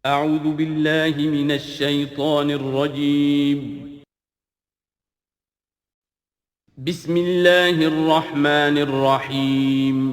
اعوذ باللہ من الشیطان الرجیم بسم اللہ الرحمن الرحیم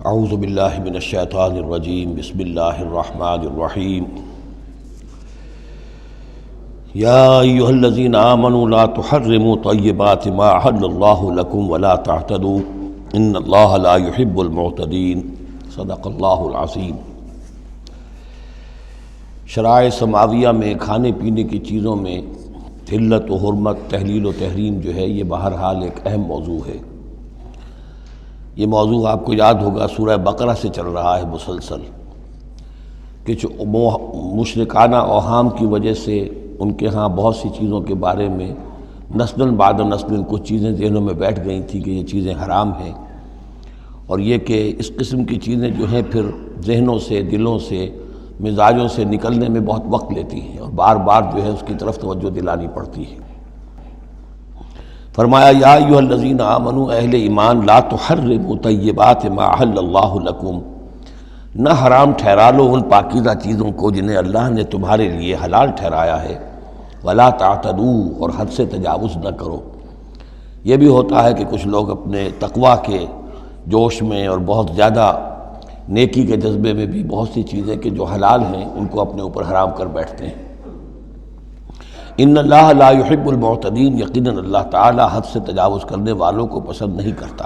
اعوذ باللہ من الشیطان الرجیم بسم اللہ الرحمن الرحیم یا ایہا الذین آمنوا لا تحرموا طیبات ما احل اللہ لکم ولا تعتدوا ان اللہ لا يحب المعتدین صدق اللہ العظیم۔ شرائع سماویہ میں کھانے پینے کی چیزوں میں حلت و حرمت، تحلیل و تحریم جو ہے یہ بہرحال ایک اہم موضوع ہے۔ یہ موضوع آپ کو یاد ہوگا سورہ بقرہ سے چل رہا ہے مسلسل، کہ جو مشرکانہ اوہام کی وجہ سے ان کے ہاں بہت سی چیزوں کے بارے میں نسل بعد نسل کچھ چیزیں ذہنوں میں بیٹھ گئی تھیں کہ یہ چیزیں حرام ہیں، اور یہ کہ اس قسم کی چیزیں جو ہیں پھر ذہنوں سے، دلوں سے، مزاجوں سے نکلنے میں بہت وقت لیتی ہیں اور بار بار جو ہے اس کی طرف توجہ دلانی پڑتی ہے۔ فرمایا یا ایھا الذین آمنوا، اہل ایمان، لا تحرموا طیبات ما احل اللہ لکم، نہ حرام ٹھہرا لو ان پاکیزہ چیزوں کو جنہیں اللہ نے تمہارے لیے حلال ٹھہرایا ہے، ولا تعتدوا، اور حد سے تجاوز نہ کرو۔ یہ بھی ہوتا ہے کہ کچھ لوگ اپنے تقویٰ کے جوش میں اور بہت زیادہ نیکی کے جذبے میں بھی بہت سی چیزیں کہ جو حلال ہیں ان کو اپنے اوپر حرام کر بیٹھتے ہیں۔ ان اللہ لا يحب المعتدین، یقیناً اللہ تعالیٰ حد سے تجاوز کرنے والوں کو پسند نہیں کرتا۔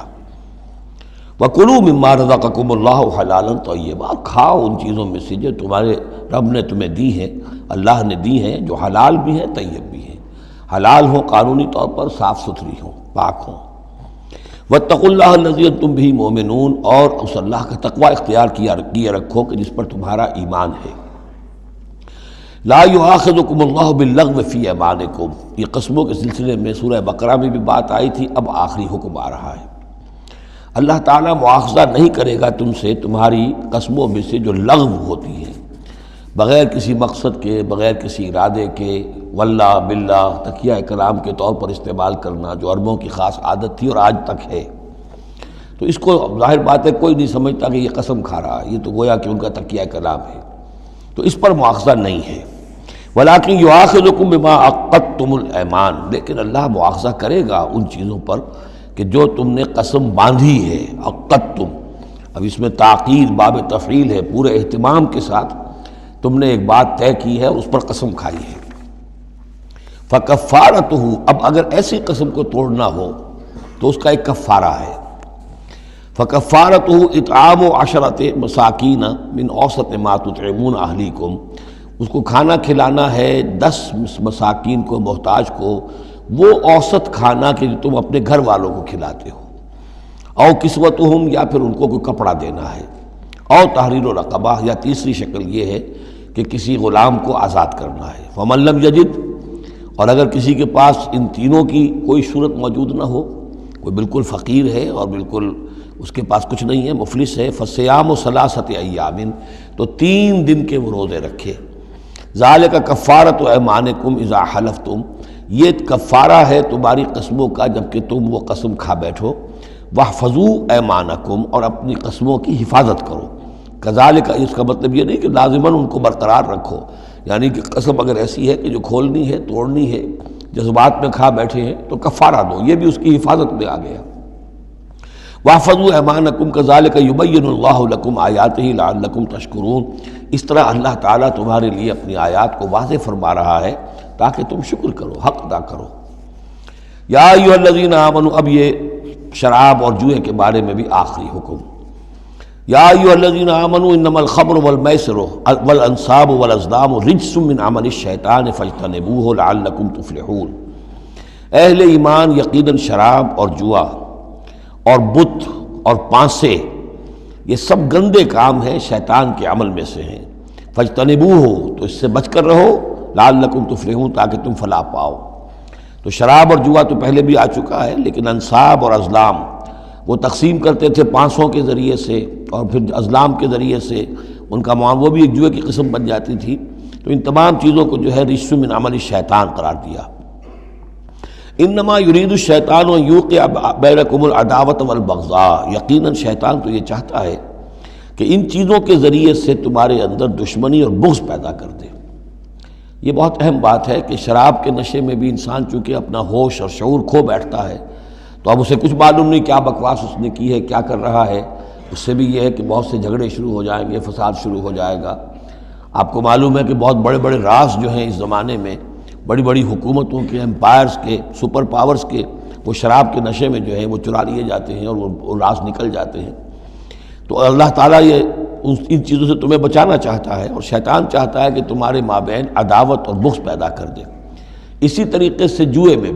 وَكُلُوا مِمَّا رَزَقَكُمُ اللَّهُ حَلَالًا طَيِّبًا، کھاؤ ان چیزوں میں سے جو تمہارے رب نے تمہیں دی ہیں، اللہ نے دی ہیں، جو حلال بھی ہیں طیب بھی ہیں، حلال ہوں قانونی طور پر، صاف ستھری ہوں، پاک ہوں۔ وَاتَّقُوا اللَّهَ الَّذِي أَنتُم بِهِ مُؤْمِنُونَ، اور اس اللہ کا تقوی اختیار کیے رکھو کہ جس پر تمہارا ایمان ہے۔ لا یؤاخذکم اللہ باللغو فی ایمانکم، یہ قسموں کے سلسلے میں سورہ بقرہ میں بھی بات آئی تھی، اب آخری حکم آ رہا ہے۔ اللہ تعالیٰ مؤاخذہ نہیں کرے گا تم سے تمہاری قسموں میں سے جو لغو ہوتی ہیں، بغیر کسی مقصد کے، بغیر کسی ارادے کے، واللہ باللہ تکیہ کلام کے طور پر استعمال کرنا، جو عربوں کی خاص عادت تھی اور آج تک ہے۔ تو اس کو ظاہر بات ہے کوئی نہیں سمجھتا کہ یہ قسم کھا رہا ہے، یہ تو گویا کہ ان کا تکیہ کلام ہے، تو اس پر مؤاخذہ نہیں ہے۔ وَلَٰكِن يُؤَاخِذُكُم بِمَا عَقَّدتُّمُ الْأَيْمَانَ، لیکن اللہ مؤاخذہ کرے گا ان چیزوں پر کہ جو تم نے قسم باندھی ہے، عقدتم، اب اس میں تاکید باب تفعیل ہے، پورے اہتمام کے ساتھ تم نے ایک بات طے کی ہے اور اس پر قسم کھائی ہے۔ فَكَفَّارَتُهُ، اب اگر ایسی قسم کو توڑنا ہو تو اس کا ایک کفارہ ہے۔ فَكَفَّارَتُهُ إِطْعَامُ عَشَرَةِ مَسَاكِينَ مِنْ أَوْسَطِ مَا تُطْعِمُونَ أَهْلِيكُمْ، اس کو کھانا کھلانا ہے 10 مساکین کو، محتاج کو، وہ اوسط کھانا کہ جو تم اپنے گھر والوں کو کھلاتے ہو۔ او کسوتہم، یا پھر ان کو کوئی کپڑا دینا ہے۔ او تحریر رقبہ، یا تیسری شکل یہ ہے کہ کسی غلام کو آزاد کرنا ہے۔ فمن لم یجد، اور اگر کسی کے پاس ان تینوں کی کوئی صورت موجود نہ ہو، کوئی بالکل فقیر ہے اور بالکل اس کے پاس کچھ نہیں ہے، مفلس ہے، فصیام ثلاثۃ ایام، تو 3 دن کے وہ روزے رکھے۔ ذالک کفارۃ ایمانکم اذا حلفتم، یہ کفارہ ہے تمہاری قسموں کا جب کہ تم وہ قسم کھا بیٹھو۔ واحفظوا ایمانکم، اور اپنی قسموں کی حفاظت کرو۔ کذالک، اس کا مطلب یہ نہیں کہ لازماً ان کو برقرار رکھو، یعنی کہ قسم اگر ایسی ہے کہ جو کھولنی ہے، توڑنی ہے، جذبات میں کھا بیٹھے ہیں تو کفارہ دو، یہ بھی اس کی حفاظت میں آ گیا۔ واحفظوا ایمانکم کذالک یبین اللہ لکم آیاتہ لعلکم تشکرون، اس طرح اللہ تعالیٰ تمہارے لیے اپنی آیات کو واضح فرما رہا ہے تاکہ تم شکر کرو، حق ادا کرو۔ یا ایھا الذین آمنوا، اب یہ شراب اور جوئے کے بارے میں بھی آخری حکم۔ یا ایھا الذین آمنوا انما الخمر والمیسر والانصاب والازلام رجس من عمل الشیطان فاجتنبوہ لعلکم تفلحون، اہل ایمان، یقیناً شراب اور جوا اور بت اور پانسے یہ سب گندے کام ہیں، شیطان کے عمل میں سے ہیں۔ فاجتنبوہ، تو اس سے بچ کر رہو، لعلکم تفلحون، تاکہ تم فلاح پاؤ۔ تو شراب اور جوا تو پہلے بھی آ چکا ہے، لیکن انصاب اور ازلام وہ تقسیم کرتے تھے پانسوں کے ذریعے سے اور پھر ازلام کے ذریعے سے، ان کا معاملہ وہ بھی ایک جوئے کی قسم بن جاتی تھی۔ تو ان تمام چیزوں کو جو ہے رجس من عمل الشیطان قرار دیا۔ انما یرید الشیطان ان یوقع بینکم العداوۃ والبغضاء، یقیناً شیطان تو یہ چاہتا ہے کہ ان چیزوں کے ذریعے سے تمہارے اندر دشمنی اور بغض پیدا کر دے۔ یہ بہت اہم بات ہے کہ شراب کے نشے میں بھی انسان چونکہ اپنا ہوش اور شعور کھو بیٹھتا ہے، تو اب اسے کچھ معلوم نہیں کیا بکواس اس نے کی ہے، کیا کر رہا ہے۔ اس سے بھی یہ ہے کہ بہت سے جھگڑے شروع ہو جائیں گے، فساد شروع ہو جائے گا۔ آپ کو معلوم ہے کہ بہت بڑے بڑے راز جو ہیں اس زمانے میں، بڑی بڑی حکومتوں کے، امپائرز کے، سپر پاورز کے، وہ شراب کے نشے میں جو ہے وہ چرا لیے جاتے ہیں اور وہ راز نکل جاتے ہیں۔ تو اللہ تعالیٰ یہ ان چیزوں سے تمہیں بچانا چاہتا ہے، اور شیطان چاہتا ہے کہ تمہارے مابین عداوت اور بغض پیدا کر دے۔ اسی طریقے سے جوئے میں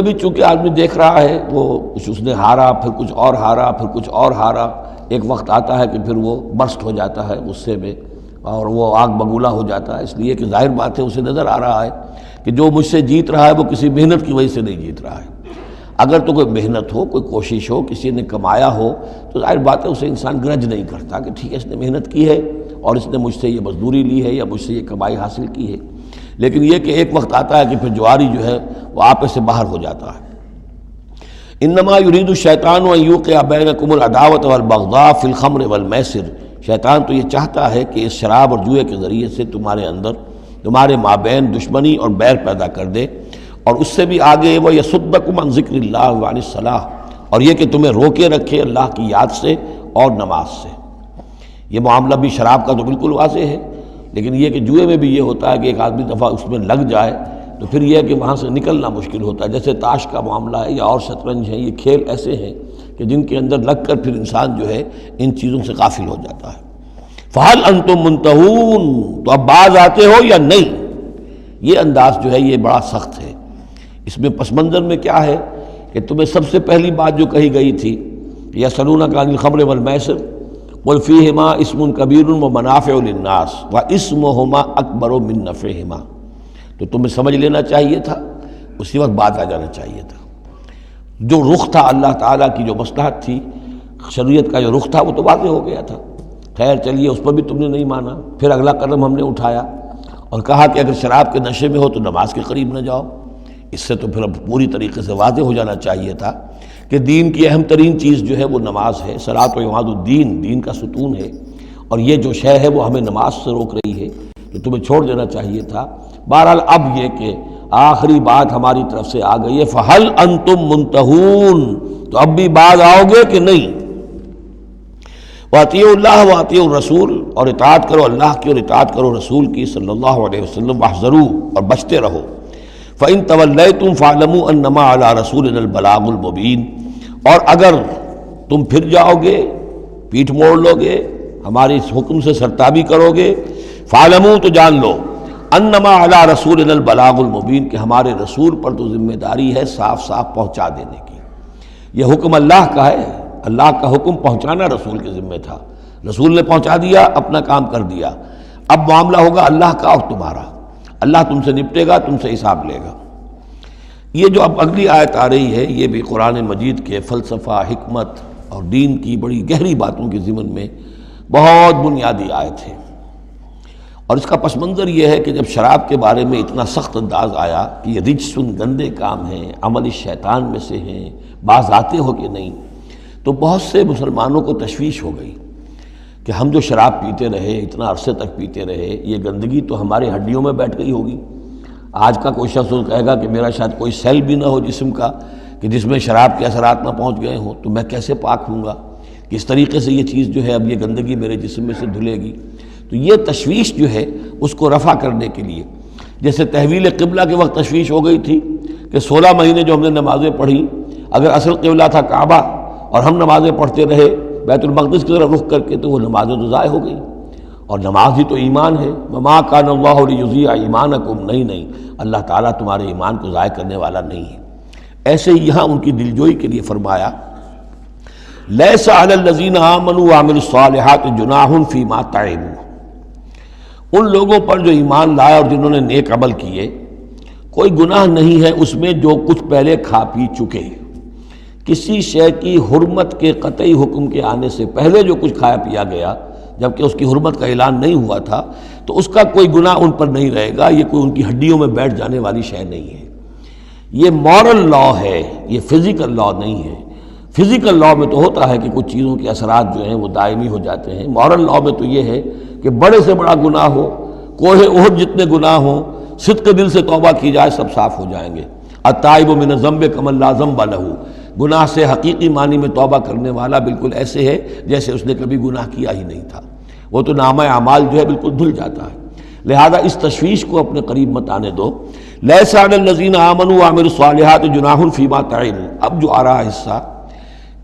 بھی چونکہ آدمی دیکھ رہا ہے، وہ اس نے ہارا، پھر کچھ اور ہارا، پھر کچھ اور ہارا، ایک وقت آتا ہے کہ پھر وہ برسٹ ہو جاتا ہے غصے میں اور وہ آگ بگولا ہو جاتا ہے، اس لیے کہ ظاہر بات ہے اسے نظر آ رہا ہے کہ جو مجھ سے جیت رہا ہے وہ کسی محنت کی وجہ سے نہیں جیت رہا ہے۔ اگر تو کوئی محنت ہو، کوئی کوشش ہو، کسی نے کمایا ہو، تو ظاہر بات ہے اسے انسان گرج نہیں کرتا کہ ٹھیک ہے اس نے محنت کی ہے اور اس نے مجھ سے یہ مزدوری لی ہے یا مجھ سے یہ کمائی حاصل کی ہے۔ لیکن یہ کہ ایک وقت آتا ہے کہ پھر جواری جو ہے وہ آپے سے باہر ہو جاتا ہے۔ انما یرید الشیطان ان یوقع بینکم العداوۃ والبغضاء فی الخمر والمیسر، شیطان تو یہ چاہتا ہے کہ اس شراب اور جوئے کے ذریعے سے تمہارے اندر، تمہارے مابین دشمنی اور بیر پیدا کر دے، اور اس سے بھی آگے وہ یصدکم عن ذکر اللہ وعن الصلاۃ، اور یہ کہ تمہیں روکے رکھے اللہ کی یاد سے اور نماز سے۔ یہ معاملہ بھی شراب کا تو بالکل واضح ہے، لیکن یہ کہ جوئے میں بھی یہ ہوتا ہے کہ ایک آدمی دفعہ اس میں لگ جائے تو پھر یہ ہے کہ وہاں سے نکلنا مشکل ہوتا ہے۔ جیسے تاش کا معاملہ ہے یا اور شطرنج ہے، یہ کھیل ایسے ہیں کہ جن کے اندر لگ کر پھر انسان جو ہے ان چیزوں سے غافل ہو جاتا ہے۔ فَهَلْ أَنْتُمْ مُنْتَهُونَ، تو اب باز آتے ہو یا نہیں؟ یہ انداز جو ہے یہ بڑا سخت ہے۔ اس میں پس منظر میں کیا ہے کہ تمہیں سب سے پہلی بات جو کہی گئی تھی، یسألونک عن الخمر والمیسر قل فیہما اسم کبیر ومنافع للناس واسمہما اکبر من نفعہما، تو تمہیں سمجھ لینا چاہیے تھا، اسی وقت بات آ جانا چاہیے تھا۔ جو رخ تھا اللہ تعالیٰ کی جو مصلحت تھی، شریعت کا جو رخ تھا وہ تو واضح ہو گیا تھا۔ خیر چلیے اس پر بھی تم نے نہیں مانا، پھر اگلا قدم ہم نے اٹھایا اور کہا کہ اگر شراب کے نشے میں ہو تو نماز کے قریب نہ جاؤ۔ اس سے تو پھر اب پوری طریقے سے واضح ہو جانا چاہیے تھا کہ دین کی اہم ترین چیز جو ہے وہ نماز ہے، صلاۃ و عماد الدین، دین کا ستون ہے، اور یہ جو شے ہے وہ ہمیں نماز سے روک رہی ہے، تو تمہیں چھوڑ دینا چاہیے تھا۔ بہرحال اب یہ کہ آخری بات ہماری طرف سے آ گئی ہے، فَهَلْ أَنْتُمْ مُنْتَهُونَ، تو اب بھی باز آؤ گے کہ نہیں؟ وَأَطِيعُوا اللَّهَ وَأَطِيعُوا الرَّسُولَ، اور اطاعت کرو اللہ کی اور اطاعت کرو رسول کی صلی اللہ علیہ وسلم، وَاحْذَرُوا، اور بچتے رہو۔ فَإِن تَوَلَّيْتُمْ فَاعْلَمُوا أَنَّمَا عَلَىٰ رَسُولِنَا الْبَلَاغُ الْمُبِينُ، اور اگر تم پھر جاؤ گے، پیٹھ موڑ لو گے، ہمارے اس حکم سے سرتابی کرو گے، فَاعْلَمُوا، تو جان لو، أَنَّمَا عَلَىٰ رَسُولِنَا الْبَلَاغُ الْمُبِينُ، کہ ہمارے رسول پر تو ذمہ داری ہے صاف صاف پہنچا دینے کی۔ یہ حکم اللہ کا ہے، اللہ کا حکم پہنچانا رسول کے ذمہ تھا، رسول نے پہنچا دیا، اپنا کام کر دیا۔ اب معاملہ ہوگا اللہ کا اور تمہارا، اللہ تم سے نپٹے گا، تم سے حساب لے گا۔ یہ جو اب اگلی آیت آ رہی ہے، یہ بھی قرآن مجید کے فلسفہ، حکمت اور دین کی بڑی گہری باتوں کے ضمن میں بہت بنیادی آیت ہے، اور اس کا پس منظر یہ ہے کہ جب شراب کے بارے میں اتنا سخت انداز آیا کہ یہ رجسن، گندے کام ہیں، عمل شیطان میں سے ہیں، باز آتے ہو کہ نہیں، تو بہت سے مسلمانوں کو تشویش ہو گئی کہ ہم جو شراب پیتے رہے، اتنا عرصے تک پیتے رہے، یہ گندگی تو ہماری ہڈیوں میں بیٹھ گئی ہوگی۔ آج کا کوئی شخص کہے گا کہ میرا شاید کوئی سیل بھی نہ ہو جسم کا کہ جس میں شراب کے اثرات نہ پہنچ گئے ہوں، تو میں کیسے پاک ہوں گا؟ کس طریقے سے یہ چیز جو ہے اب یہ گندگی میرے جسم میں سے دھلے گی؟ تو یہ تشویش جو ہے اس کو رفع کرنے کے لیے، جیسے تحویل قبلہ کے وقت تشویش ہو گئی تھی کہ 16 مہینے جو ہم نے نمازیں پڑھی، اگر اصل قبلہ تھا کعبہ اور ہم نمازیں پڑھتے رہے بیت المقدس کی طرف رخ کر کے، تو وہ نمازیں تو ضائع ہو گئی، اور نماز ہی تو ایمان ہے۔ وما کان اللہ لیضیع ایمانکم، نہیں اللہ تعالیٰ تمہارے ایمان کو ضائع کرنے والا نہیں ہے۔ ایسے ہی یہاں ان کی دلجوئی کے لیے فرمایا، لیس علی الذین آمنوا وعملوا الصالحات جناح فیما طعموا، ان لوگوں پر جو ایمان لائے اور جنہوں نے نیک عمل کیے کوئی گناہ نہیں ہے اس میں جو کچھ پہلے کھا پی چکے. کسی شے کی حرمت کے قطعی حکم کے آنے سے پہلے جو کچھ کھایا پیا گیا جبکہ اس کی حرمت کا اعلان نہیں ہوا تھا تو اس کا کوئی گناہ ان پر نہیں رہے گا. یہ کوئی ان کی ہڈیوں میں بیٹھ جانے والی شے نہیں ہے. یہ مورل لا ہے, یہ فزیکل لا نہیں ہے. فزیکل لا میں تو ہوتا ہے کہ کچھ چیزوں کے اثرات جو ہیں وہ دائمی ہو جاتے ہیں. مورل لا میں تو یہ ہے کہ بڑے سے بڑا گناہ ہو, کوہ احد جتنے گناہ ہوں, صدق دل سے توبہ کی جائے سب صاف ہو جائیں گے. التائب من الذنب کمن لا ذنب لہ, گناہ سے حقیقی معنی میں توبہ کرنے والا بالکل ایسے ہے جیسے اس نے کبھی گناہ کیا ہی نہیں تھا. وہ تو نامہ اعمال جو ہے بالکل دھل جاتا ہے. لہذا اس تشویش کو اپنے قریب مت آنے دو. لیس علی الذین آمنوا وعملوا الصالحات جناح فیما طعموا, اب جو آ رہا ہے حصہ,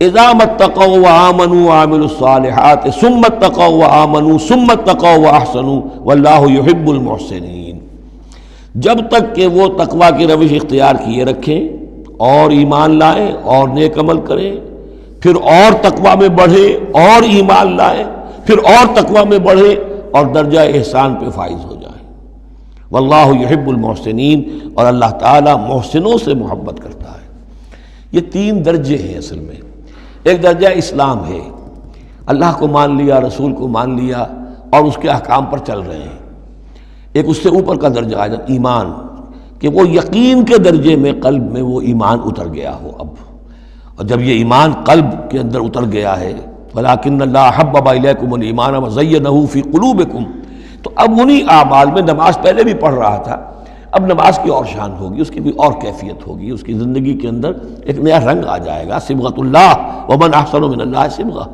اذا اتقوا وآمنوا وعملوا الصالحات ثم اتقوا وآمنوا ثم اتقوا واحسنوا واللہ یحب المحسنین. جب تک کہ وہ تقوی کی روش اختیار کیے رکھیں اور ایمان لائیں اور نیک عمل کریں, پھر اور تقوی میں بڑھیں اور ایمان لائیں, پھر اور تقوی میں بڑھیں اور درجہ احسان پہ فائز ہو جائیں. واللہ یحب المحسنین, اور اللہ تعالیٰ محسنوں سے محبت کرتا ہے. یہ تین درجے ہیں اصل میں. ایک درجہ اسلام ہے, اللہ کو مان لیا, رسول کو مان لیا اور اس کے احکام پر چل رہے ہیں. ایک اس سے اوپر کا درجہ آ جاتا ایمان, کہ وہ یقین کے درجے میں قلب میں وہ ایمان اتر گیا ہو اب. اور جب یہ ایمان قلب کے اندر اتر گیا ہے, وَلَٰكِنَّ اللَّهَ حَبَّبَ إِلَيْكُمُ الْإِيمَانَ وَزَيَّنَهُ فِي قُلُوبِكُمْ, تو اب انہی اعمال میں, نماز پہلے بھی پڑھ رہا تھا, اب نماز کی اور شان ہوگی, اس کی کوئی اور کیفیت ہوگی, اس کی زندگی کے اندر ایک نیا رنگ آ جائے گا. صبغۃ اللہ ومن احسن من اللہ صبغہ.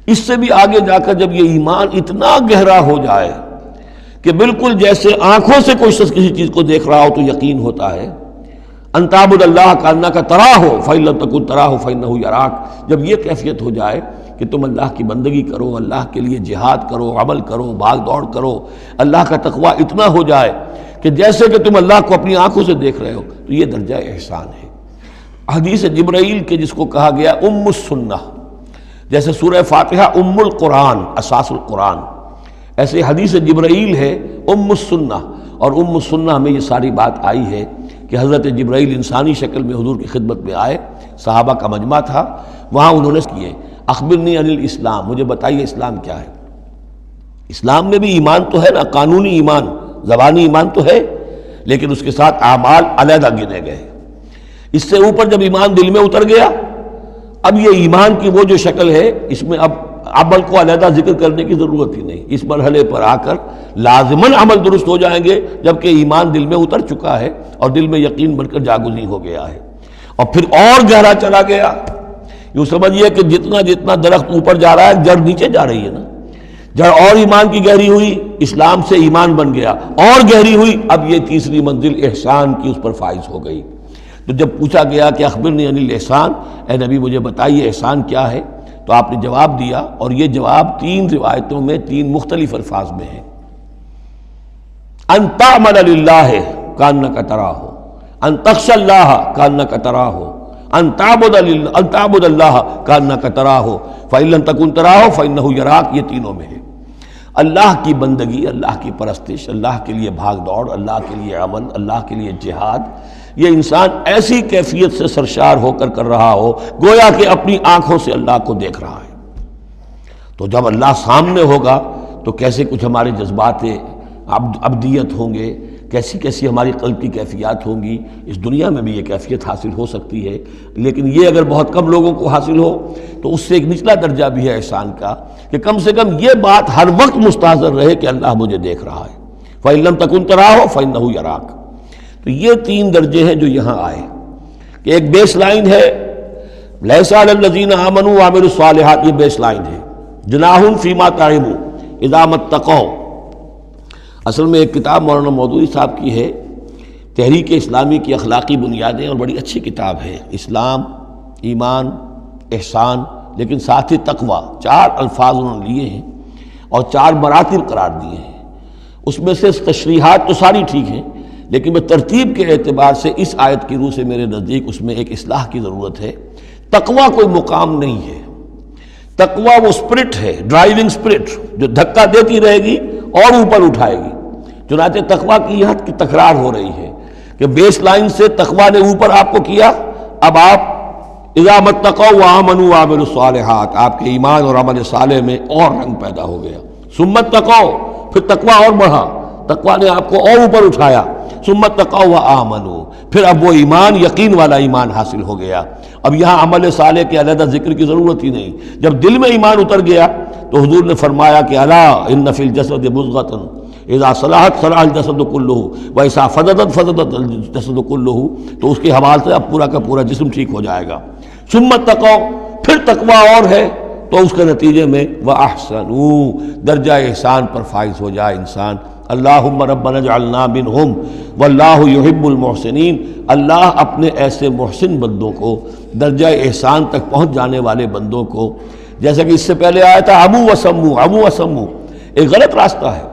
اس سے بھی آگے جا کر جب یہ ایمان اتنا گہرا ہو جائے کہ بالکل جیسے آنکھوں سے کوئی شخص کسی چیز کو دیکھ رہا ہو تو یقین ہوتا ہے, ان تعبد اللہ کانک تراہ فإن لم تکن تراہ فإنہ یراک. جب یہ کیفیت ہو جائے کہ تم اللہ کی بندگی کرو, اللہ کے لیے جہاد کرو, عمل کرو, بھاگ دوڑ کرو, اللہ کا تقویٰ اتنا ہو جائے کہ جیسے کہ تم اللہ کو اپنی آنکھوں سے دیکھ رہے ہو, تو یہ درجہ احسان ہے. حدیث جبرائیل کے جس کو کہا گیا ام السنہ, جیسے سورہ فاتحہ ام القرآن اساس القرآن, ایسے حدیث جبرائیل ہے ام السنہ. اور ام السنہ میں یہ ساری بات آئی ہے کہ حضرت جبرائیل انسانی شکل میں حضور کی خدمت میں آئے, صحابہ کا مجمع تھا, وہاں انہوں نے کیے اخبرنی عن الاسلام, مجھے بتائیے اسلام کیا ہے. اسلام میں بھی ایمان تو ہے نا, قانونی ایمان, زبانی ایمان تو ہے, لیکن اس کے ساتھ اعمال علیحدہ گنے گئے. اس سے اوپر جب ایمان دل میں اتر گیا, اب یہ ایمان کی وہ جو شکل ہے, اس میں اب عمل کو علیحدہ ذکر کرنے کی ضرورت ہی نہیں. اس مرحلے پر آ کر لازماً عمل درست ہو جائیں گے جبکہ ایمان دل میں اتر چکا ہے اور دل میں یقین بن کر جاگزی ہو گیا ہے. اور پھر اور گہرا چلا گیا. یوں سمجھیے کہ جتنا جتنا درخت اوپر جا رہا ہے جڑ نیچے جا رہی ہے نا, جڑ اور ایمان کی گہری ہوئی, اسلام سے ایمان بن گیا, اور گہری ہوئی, اب یہ تیسری منزل احسان کی اس پر فائز ہو گئی. تو جب پوچھا گیا کہ اخبرنی عن الاحسان, اے نبی مجھے بتائیے احسان کیا ہے, تو آپ نے جواب دیا, اور یہ جواب تین روایتوں میں تین مختلف الفاظ میں ہے. ان تعمل للہ کانک تراہ, ان تخشى اللہ کانک تراہ, ان تعبد اللہ کانک تراہ فإن لم تکن تراہ فإنہ یراک. یہ تینوں میں ہے. اللہ کی بندگی, اللہ کی پرستش, اللہ کے لیے بھاگ دوڑ, اللہ کے لیے عمل, اللہ کے لیے جہاد, یہ انسان ایسی کیفیت سے سرشار ہو کر رہا ہو گویا کہ اپنی آنکھوں سے اللہ کو دیکھ رہا ہے. تو جب اللہ سامنے ہوگا تو کیسے کچھ ہمارے جذبات عبدیت ہوں گے, کیسی کیسی ہماری قلب کی کیفیات ہوں گی. اس دنیا میں بھی یہ کیفیت حاصل ہو سکتی ہے, لیکن یہ اگر بہت کم لوگوں کو حاصل ہو تو اس سے ایک نچلا درجہ بھی ہے احسان کا, کہ کم سے کم یہ بات ہر وقت مستحضر رہے کہ اللہ مجھے دیکھ رہا ہے. فإن لم تکن تراہ فإنہ یراک. تو یہ تین درجے ہیں جو یہاں آئے, کہ ایک بیس لائن ہے لیس علی الذین آمنوا وعملوا الصالحات, یہ بیس لائن ہے. جناح فیما طعموا اذا اتقوا. اصل میں ایک کتاب مولانا مودودی صاحب کی ہے, تحریک اسلامی کی اخلاقی بنیادیں, اور بڑی اچھی کتاب ہے. اسلام, ایمان, احسان, لیکن ساتھ ہی تقوی, چار الفاظ انہوں نے لیے ہیں اور چار مراتب قرار دیے ہیں. اس میں سے تشریحات تو ساری ٹھیک ہیں, لیکن میں ترتیب کے اعتبار سے اس آیت کی روح سے میرے نزدیک اس میں ایک اصلاح کی ضرورت ہے. تقوی کوئی مقام نہیں ہے, تقوی وہ اسپرٹ ہے, ڈرائیونگ اسپرٹ, جو دھکا دیتی رہے گی اور اوپر اٹھائے گی۔ چنانچہ تقویٰ کی یہاں کی تکرار ہو رہی ہے کہ بیس لائن سے تقویٰ نے اوپر آپ کو کیا، اب آپ اذا متقوا وآمنوا وعملوا الصالحات، آپ کے ایمان اور عمل صالح میں اور رنگ پیدا ہو گیا۔ ثم اتقوا، پھر تقویٰ اور بڑھا، تقویٰ نے آپ کو اور اوپر اٹھایا۔ ثم اتقوا وآمنوا، پھر اب وہ ایمان یقین والا ایمان حاصل ہو گیا۔ اب یہاں عمل صالح کے علیحدہ ذکر کی ضرورت ہی نہیں، جب دل میں ایمان اتر گیا تو حضور نے فرمایا کہ الا ان فی الجسد مضغۃ اذا صلحت صلح الجسد کلہ واذا فسدت فسد الجسد کلہ، تو اس کے حوالے سے اب پورا کا پورا جسم ٹھیک ہو جائے گا۔ ثم اتقوا، پھر تقویٰ اور ہے تو اس کے نتیجے میں وَأَحْسَنُوا، درجہ احسان پر فائز ہو جائے انسان۔ اللہم ربنا اجعلنا منہم واللہ یحب المحسنین، اللہ اپنے ایسے محسن بندوں کو، درجہ احسان تک پہنچ جانے والے بندوں کو، جیسا کہ اس سے پہلے آیا تھا عمو وسمو، ایک غلط راستہ ہے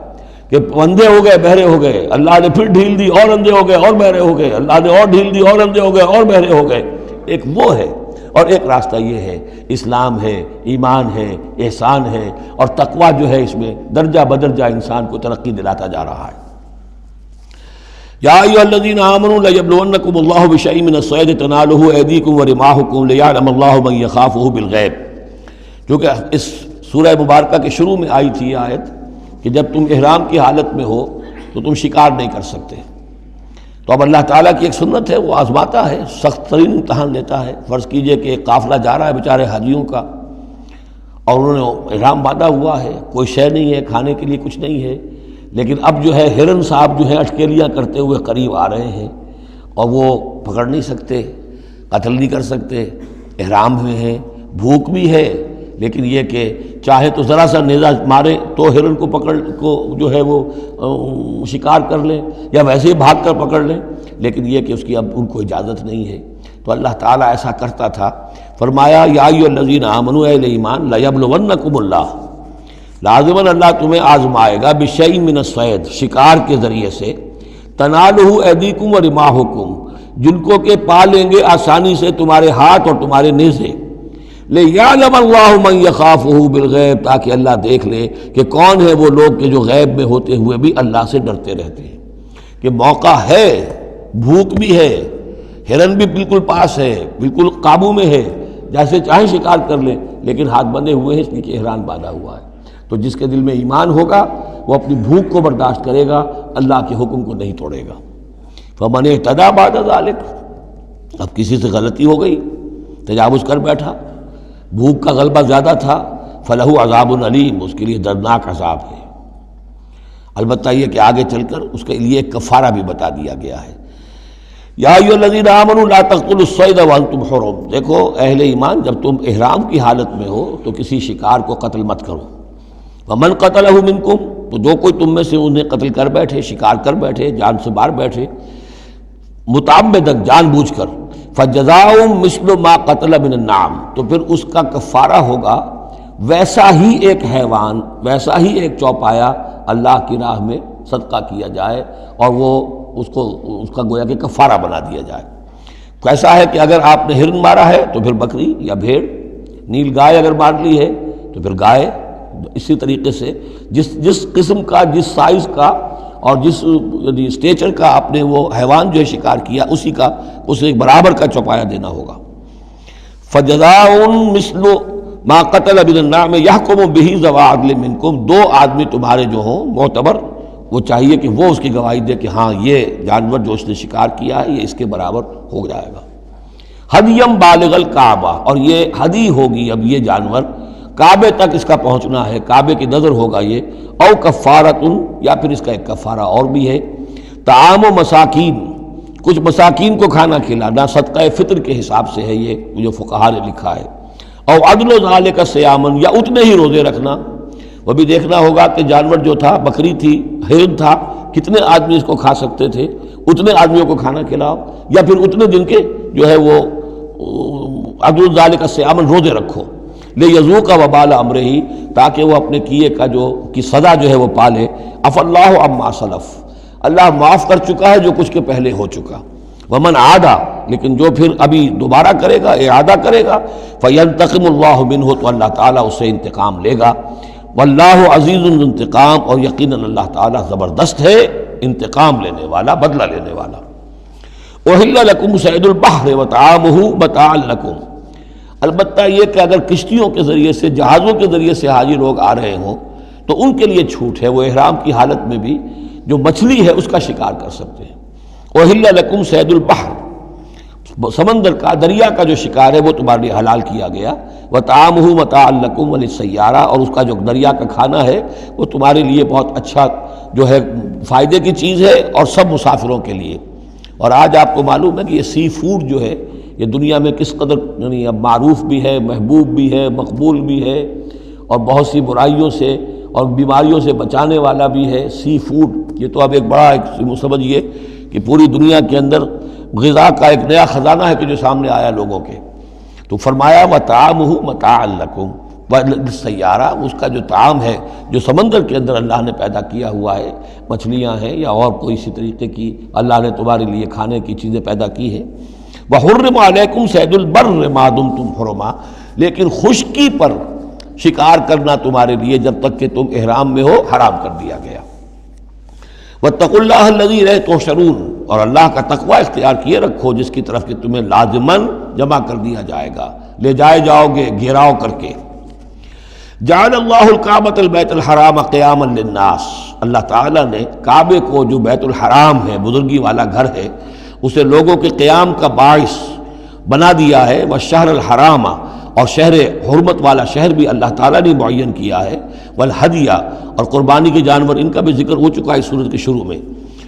کہ اندھے ہو گئے بہرے ہو گئے، اللہ نے پھر ڈھیل دی اور اندھے ہو گئے اور بہرے ہو گئے، اللہ نے اور ڈھیل دی اور اندھے ہو گئے اور بہرے ہو گئے، ایک وہ ہے، اور ایک راستہ یہ ہے، اسلام ہے، ایمان ہے، احسان ہے، اور تقویٰ جو ہے اس میں درجہ بدرجہ انسان کو ترقی دلاتا جا رہا ہے۔ یا ایھا الذین آمنوا لیبلونکم اللہ بشیء من الصید تنالہ ایدیکم ورماحکم لیعلم اللہ من یخافہ بالغیب، جو کہ اس سورہ مبارکہ کے شروع میں آئی تھی یہ آیت کہ جب تم احرام کی حالت میں ہو تو تم شکار نہیں کر سکتے۔ تو اب اللہ تعالیٰ کی ایک سنت ہے، وہ آزماتا ہے، سخت ترین امتحان لیتا ہے۔ فرض کیجئے کہ ایک قافلہ جا رہا ہے بیچارے حاجیوں کا، اور انہوں نے احرام باندھا ہوا ہے، کوئی شے نہیں ہے، کھانے کے لیے کچھ نہیں ہے، لیکن اب جو ہے ہرن صاحب جو ہے اٹکیلیاں کرتے ہوئے قریب آ رہے ہیں، اور وہ پکڑ نہیں سکتے، قتل نہیں کر سکتے، احرام میں ہیں، بھوک بھی ہے، لیکن یہ کہ چاہے تو ذرا سا نیزہ مارے تو ہرن کو پکڑ کو جو ہے وہ شکار کر لیں، یا ویسے ہی بھاگ کر پکڑ لیں، لیکن یہ کہ اس کی اب ان کو اجازت نہیں ہے۔ تو اللہ تعالیٰ ایسا کرتا تھا، فرمایا یا ایھا الذین آمنوا، اہل ایمان، لیبلونکم اللہ، لازماً اللہ تمہیں آزمائے گا، بشیء من الصید، شکار کے ذریعے سے، تنالہ ایدیکم ورماحکم، جن کو کہ پا لیں گے آسانی سے تمہارے ہاتھ اور تمہارے نیزے، لیعلم اللہ من یخافہ بالغیب، تاکہ اللہ دیکھ لے کہ کون ہے وہ لوگ کہ جو غیب میں ہوتے ہوئے بھی اللہ سے ڈرتے رہتے ہیں، کہ موقع ہے، بھوک بھی ہے، ہرن بھی بالکل پاس ہے، بالکل قابو میں ہے، جیسے چاہیں شکار کر لیں، لیکن ہاتھ بندھے ہوئے ہیں اس لیے کہ احرام باندھا ہوا ہے۔ تو جس کے دل میں ایمان ہوگا وہ اپنی بھوک کو برداشت کرے گا، اللہ کے حکم کو نہیں توڑے گا۔ فمن اہتدی بعد ذلک، اب کسی سے غلطی ہو گئی، تجاوز کر بیٹھا، بھوک کا غلبہ زیادہ تھا، فلہ عذاب علیم، اس کے لیے دردناک عذاب ہے۔ البتہ یہ کہ آگے چل کر اس کے لیے ایک کفارہ بھی بتا دیا گیا ہے۔ یا ایھا الذین آمنوا لا تقتلوا الصید وانتم حرم، دیکھو اہل ایمان، جب تم احرام کی حالت میں ہو تو کسی شکار کو قتل مت کرو۔ ومن قتلہ منکم، تو جو کوئی تم میں سے انہیں قتل کر بیٹھے، شکار کر بیٹھے، جان سے مار بیٹھے، متعمدن، جان بوجھ کر، فجزاء مثل ما قتل من النعم، تو پھر اس کا کفارہ ہوگا ویسا ہی ایک حیوان، ویسا ہی ایک چوپایا اللہ کی راہ میں صدقہ کیا جائے، اور وہ اس کا گویا کہ کفارہ بنا دیا جائے۔ کیسا ہے کہ اگر آپ نے ہرن مارا ہے تو پھر بکری یا بھیڑ، نیل گائے اگر مار لی ہے تو پھر گائے، اسی طریقے سے جس قسم کا، جس سائز کا اور جس اسٹیچر کا آپ نے وہ حیوان جو ہے شکار کیا، اسی کا اسے برابر کا چوپایا دینا ہوگا۔ فجزاء مثل ما قتل من النعم یحکم بہ ذوی عدل منکم، دو آدمی تمہارے جو ہوں معتبر، وہ چاہیے کہ وہ اس کی گواہی دے کہ ہاں یہ جانور جو اس نے شکار کیا ہے یہ اس کے برابر ہو جائے گا۔ ہدیم بالغ الکعبہ، اور یہ ہدی ہوگی اب یہ جانور، کعبے تک اس کا پہنچنا ہے، کعبے کی نظر ہوگا یہ، او کفارۃ، یا پھر اس کا ایک کفارہ اور بھی ہے، طعام و مساکین، کچھ مساکین کو کھانا کھلانا، صدقہ فطر کے حساب سے ہے یہ جو فقہا نے لکھا ہے، او عدل ذالک صیامن، یا اتنے ہی روزے رکھنا۔ وہ بھی دیکھنا ہوگا کہ جانور جو تھا، بکری تھی، ہرن تھا، کتنے آدمی اس کو کھا سکتے تھے، اتنے آدمیوں کو کھانا کھلاؤ، یا پھر اتنے دن کے جو ہے وہ عدل ذالک صیامن روزے رکھو، لیذوق وبال امرہ، تاکہ وہ اپنے کیے کا کی سزا جو ہے وہ پالے۔ عفا اللہ عما سلف، اللہ معاف کر چکا ہے جو کچھ کے پہلے ہو چکا۔ ومن عادا، لیکن جو پھر ابھی دوبارہ کرے گا، اعادہ کرے گا، فینتقم اللہ منہ، تو اللہ تعالیٰ اس سے انتقام لے گا۔ واللہ عزیز ذو انتقام، اور یقیناً اللہ تعالیٰ زبردست ہے، انتقام لینے والا، بدلہ لینے والا۔ احل لکم صید البحر وطعامہ متاعا لکم، البتہ یہ کہ اگر کشتیوں کے ذریعے سے، جہازوں کے ذریعے سے حاجی لوگ آ رہے ہوں تو ان کے لیے چھوٹ ہے، وہ احرام کی حالت میں بھی جو مچھلی ہے اس کا شکار کر سکتے ہیں۔ احل لکم صید البحر، سمندر کا، دریا کا جو شکار ہے وہ تمہارے لیے حلال کیا گیا، وطعامہ متاعا لکم وللسیارہ، اور اس کا جو دریا کا کھانا ہے وہ تمہارے لیے بہت اچھا جو ہے فائدے کی چیز ہے، اور سب مسافروں کے لیے۔ اور آج آپ کو معلوم ہے کہ یہ سی فوڈ جو ہے یہ دنیا میں کس قدر یعنی اب معروف بھی ہے، محبوب بھی ہے، مقبول بھی ہے، اور بہت سی برائیوں سے اور بیماریوں سے بچانے والا بھی ہے۔ سی فوڈ یہ تو اب ایک بڑا سمجھیے کہ پوری دنیا کے اندر غذا کا ایک نیا خزانہ ہے کہ جو سامنے آیا لوگوں کے۔ تو فرمایا وطعامہ متاعا لکم وللسیارہ، اس کا جو طعام ہے جو سمندر کے اندر اللہ نے پیدا کیا ہوا ہے، مچھلیاں ہیں یا اور کوئی اسی طریقے کی اللہ نے تمہارے لیے کھانے کی چیزیں پیدا کی ہیں۔ وحرم علیکم صید البر ما دمتم حرما، لیکن خشکی پر شکار کرنا تمہارے لیے جب تک کہ تم احرام میں ہو حرام کر دیا گیا۔ واتقوا اللہ الذی الیہ تحشرون، اور اللہ کا تقوی اختیار کیے رکھو جس کی طرف کہ تمہیں لازماً جمع کر دیا جائے گا، لے جائے جاؤ گے گھیراؤ کر کے۔ جعل اللہ الکعبۃ البیت الحرام قیاما للناس، اللہ تعالیٰ نے کعبے کو جو بیت الحرام ہے، بزرگی والا گھر ہے، اسے لوگوں کے قیام کا باعث بنا دیا ہے۔ والشہر الحرام، اور شہر حرمت والا شہر بھی اللہ تعالیٰ نے معین کیا ہے۔ والہدیہ، اور قربانی کے جانور، ان کا بھی ذکر ہو چکا ہے اس سورت کے شروع میں۔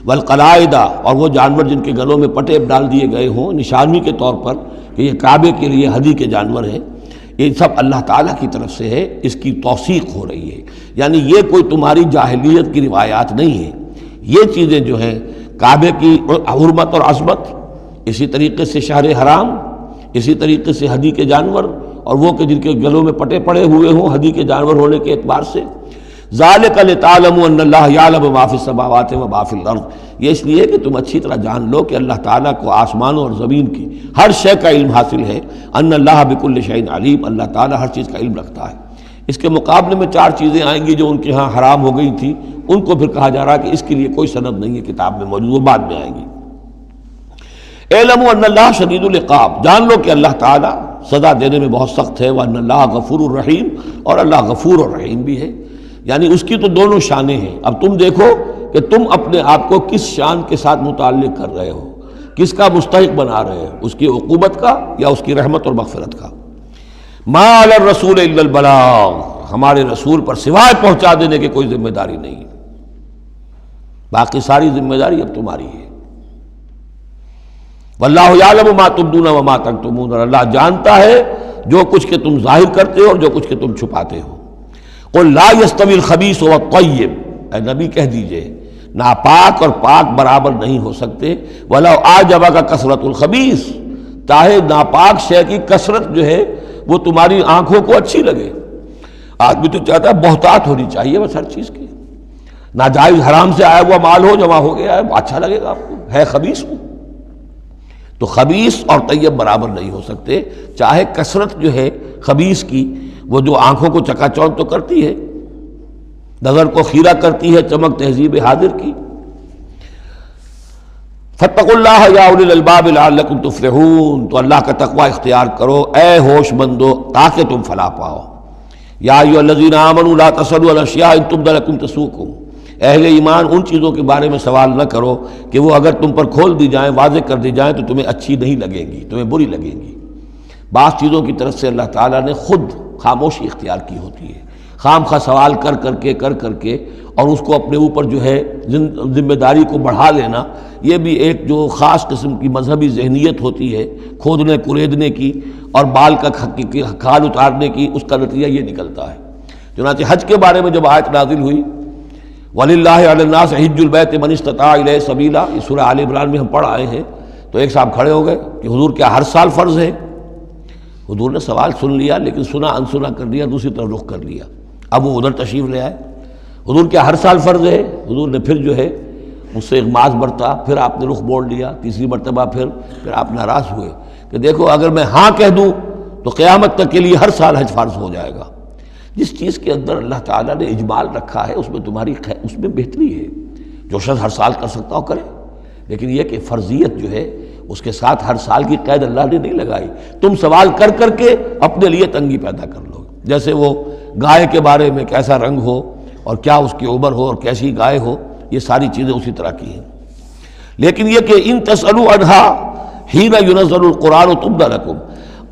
والقلائد، اور وہ جانور جن کے گلوں میں پٹے ڈال دیے گئے ہوں نشانی کے طور پر کہ یہ کعبے کے لیے ہدی کے جانور ہیں، یہ سب اللہ تعالیٰ کی طرف سے ہے، اس کی توثیق ہو رہی ہے۔ یعنی یہ کوئی تمہاری جاہلیت کی روایات نہیں ہیں، یہ چیزیں جو ہیں کعبے کی حرمت اور عظمت، اسی طریقے سے شہر حرام، اسی طریقے سے ہدی کے جانور، اور وہ کہ جن کے گلوں میں پٹے پڑے ہوئے ہوں ہدی کے جانور ہونے کے اعتبار سے۔ ذالک لتعلموا ان اللہ یعلم ما فی السماوات و ما فی الارض، یہ اس لیے کہ تم اچھی طرح جان لو کہ اللہ تعالیٰ کو آسمانوں اور زمین کی ہر شے کا علم حاصل ہے۔ ان اللہ بکل شیء علیم، اللہ تعالیٰ ہر چیز کا علم رکھتا ہے۔ اس کے مقابلے میں 4 چیزیں آئیں گی جو ان کے ہاں حرام ہو گئی تھی، ان کو پھر کہا جا رہا کہ اس کے لیے کوئی سند نہیں ہے کتاب میں موجود، وہ بعد میں آئیں گی۔ اعلموا ان اللہ شدید العقاب، جان لو کہ اللہ تعالیٰ سزا دینے میں بہت سخت ہے۔ وان اللہ غفور الرحیم، اور اللہ غفور الرحیم بھی ہے، یعنی اس کی تو دونوں شانیں ہیں۔ اب تم دیکھو کہ تم اپنے آپ کو کس شان کے ساتھ متعلق کر رہے ہو، کس کا مستحق بنا رہے ہو، اس کی عقوبت کا یا اس کی رحمت اور مغفرت کا۔ ما علی الرسول الا البلاغ، ہمارے رسول پر سوائے پہنچا دینے کی کوئی ذمہ داری نہیں، باقی ساری ذمہ داری اب تمہاری ہے۔ واللہ یعلم ما تبدون وما تکتمون، اور اللہ جانتا ہے جو کچھ کہ تم ظاہر کرتے ہو اور جو کچھ کہ تم چھپاتے ہو۔ قل لا یستوی الخبیث والطیب، اے نبی کہہ دیجئے ناپاک اور پاک برابر نہیں ہو سکتے۔ ولو اعجبک کثرت الخبیث، چاہے ناپاک شے کی کثرت جو ہے وہ تمہاری آنکھوں کو اچھی لگے۔ آدمی تو چاہتا ہے بہتات ہونی چاہیے بس ہر چیز کی، ناجائز حرام سے آیا ہوا مال ہو جمع ہو گیا ہے اچھا لگے گا آپ کو، ہے خبیث ہوں۔ تو خبیث اور طیب برابر نہیں ہو سکتے، چاہے کثرت جو ہے خبیث کی وہ جو آنکھوں کو چکا چوندھ تو کرتی ہے، نظر کو خیرہ کرتی ہے، چمک تہذیب حاضر کی۔ فاتقوا اللہ یا اولی الالباب لعلکم تفلحون، تو اللہ کا تقوی اختیار کرو اے ہوش مندو تاکہ تم فلاح پاؤ۔ یا ایھا الذین آمنوا لا تسألوا عن اشیاء ان تبد لکم تسؤکم، اہل ایمان ان چیزوں کے بارے میں سوال نہ کرو کہ وہ اگر تم پر کھول دی جائیں، واضح کر دی جائیں تو تمہیں اچھی نہیں لگیں گی، تمہیں بری لگیں گی۔ بعض چیزوں کی طرف سے اللہ تعالیٰ نے خود خاموشی اختیار کی ہوتی ہے، خام خواہ سوال کر کر کے اور اس کو اپنے اوپر جو ہے ذمہ داری کو بڑھا لینا، یہ بھی ایک جو خاص قسم کی مذہبی ذہنیت ہوتی ہے، کھودنے کریدنے کی اور بال کا کھال اتارنے کی، اس کا نتیجہ یہ نکلتا ہے۔ چنانچہ حج کے بارے میں جب آیت نازل ہوئی وَلِلَّهِ عَلَى النَّاسِ حِجُّ الْبَيْتِ مَنِ اسْتَطَاعَ إِلَيْهِ سَبِيلًا، یہ سورہ آل عمران میں ہم پڑھ آئے ہیں۔ تو ایک صاحب کھڑے ہو گئے کہ حضور کیا ہر سال فرض ہے؟ حضور نے سوال سن لیا لیکن سنا انسنا کر دیا، دوسری طرف رخ کر لیا۔ اب وہ ادھر تشریف لے آئے، حضور کیا ہر سال فرض ہے؟ حضور نے پھر جو ہے مجھ سے اغماض برتا، پھر آپ نے رخ موڑ لیا، تیسری مرتبہ پھر آپ ناراض ہوئے کہ دیکھو اگر میں ہاں کہہ دوں تو قیامت تک کے لیے ہر سال حج فرض ہو جائے گا، جس چیز کے اندر اللہ تعالیٰ نے اجمال رکھا ہے اس میں تمہاری اس میں بہتری ہے. جو شخص ہر سال کر سکتا ہو کرے، لیکن یہ کہ فرضیت جو ہے اس کے ساتھ ہر سال کی قید اللہ نے نہیں لگائی. تم سوال کر کر کے اپنے لیے تنگی پیدا کر لو. جیسے وہ گائے کے بارے میں کیسا رنگ ہو اور کیا اس کی عمر ہو اور کیسی گائے ہو، یہ ساری چیزیں اسی طرح کی ہیں. لیکن یہ کہ ان تسألوا عنہا حین ینزل القرآن تبد لکم،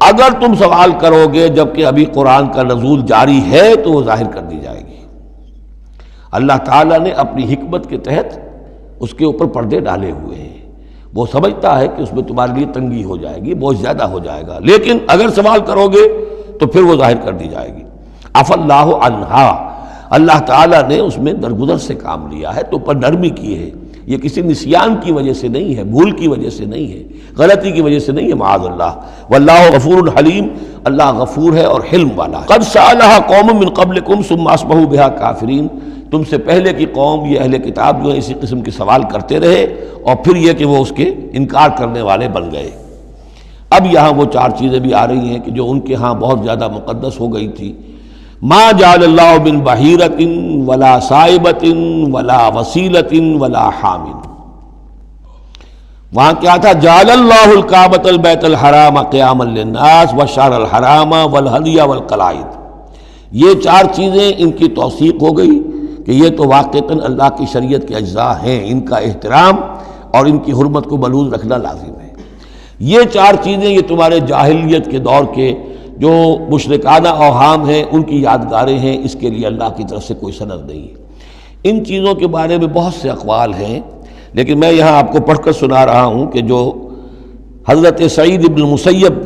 اگر تم سوال کرو گے جبکہ ابھی قرآن کا نزول جاری ہے تو وہ ظاہر کر دی جائے گی. اللہ تعالیٰ نے اپنی حکمت کے تحت اس کے اوپر پردے ڈالے ہوئے ہیں. وہ سمجھتا ہے کہ اس میں تمہارے لیے تنگی ہو جائے گی، بہت زیادہ ہو جائے گا، لیکن اگر سوال کرو گے تو پھر وہ ظاہر کر دی جائے گی. عفا اللہ عنہا، اللہ تعالیٰ نے اس میں درگزر سے کام لیا ہے، تو پر نرمی کی ہے. یہ کسی نسیان کی وجہ سے نہیں ہے، بھول کی وجہ سے نہیں ہے، غلطی کی وجہ سے نہیں ہے، معاذ اللہ. واللہ غفور حلیم، اللہ غفور ہے اور حلم والا ہے. قد سألها قوم من قبلکم ثم اصبحوا بها کافرین، تم سے پہلے کی قوم یہ اہل کتاب جو ہے اسی قسم کے سوال کرتے رہے اور پھر یہ کہ وہ اس کے انکار کرنے والے بن گئے. اب یہاں وہ چار چیزیں بھی آ رہی ہیں کہ جو ان کے ہاں بہت زیادہ مقدس ہو گئی تھی. ما جعل اللہ من بحیرۃ ولا صائبۃ ولا وسیلۃ ولا حام. وہاں کیا تھا؟ جعل اللہ الکعبۃ البیت الحرام قیاما للناس والشہر الحرام والہدی والقلائد. یہ چار چیزیں ان کی توثیق ہو گئی کہ یہ تو واقعتاً اللہ کی شریعت کے اجزاء ہیں، ان کا احترام اور ان کی حرمت کو ملحوظ رکھنا لازم ہے. یہ چار چیزیں یہ تمہارے جاہلیت کے دور کے جو مشرکانہ اوہام ہیں ان کی یادگاریں ہیں، اس کے لیے اللہ کی طرف سے کوئی سند نہیں ہے. ان چیزوں کے بارے میں بہت سے اقوال ہیں، لیکن میں یہاں آپ کو پڑھ کر سنا رہا ہوں کہ جو حضرت سعید ابن المسیب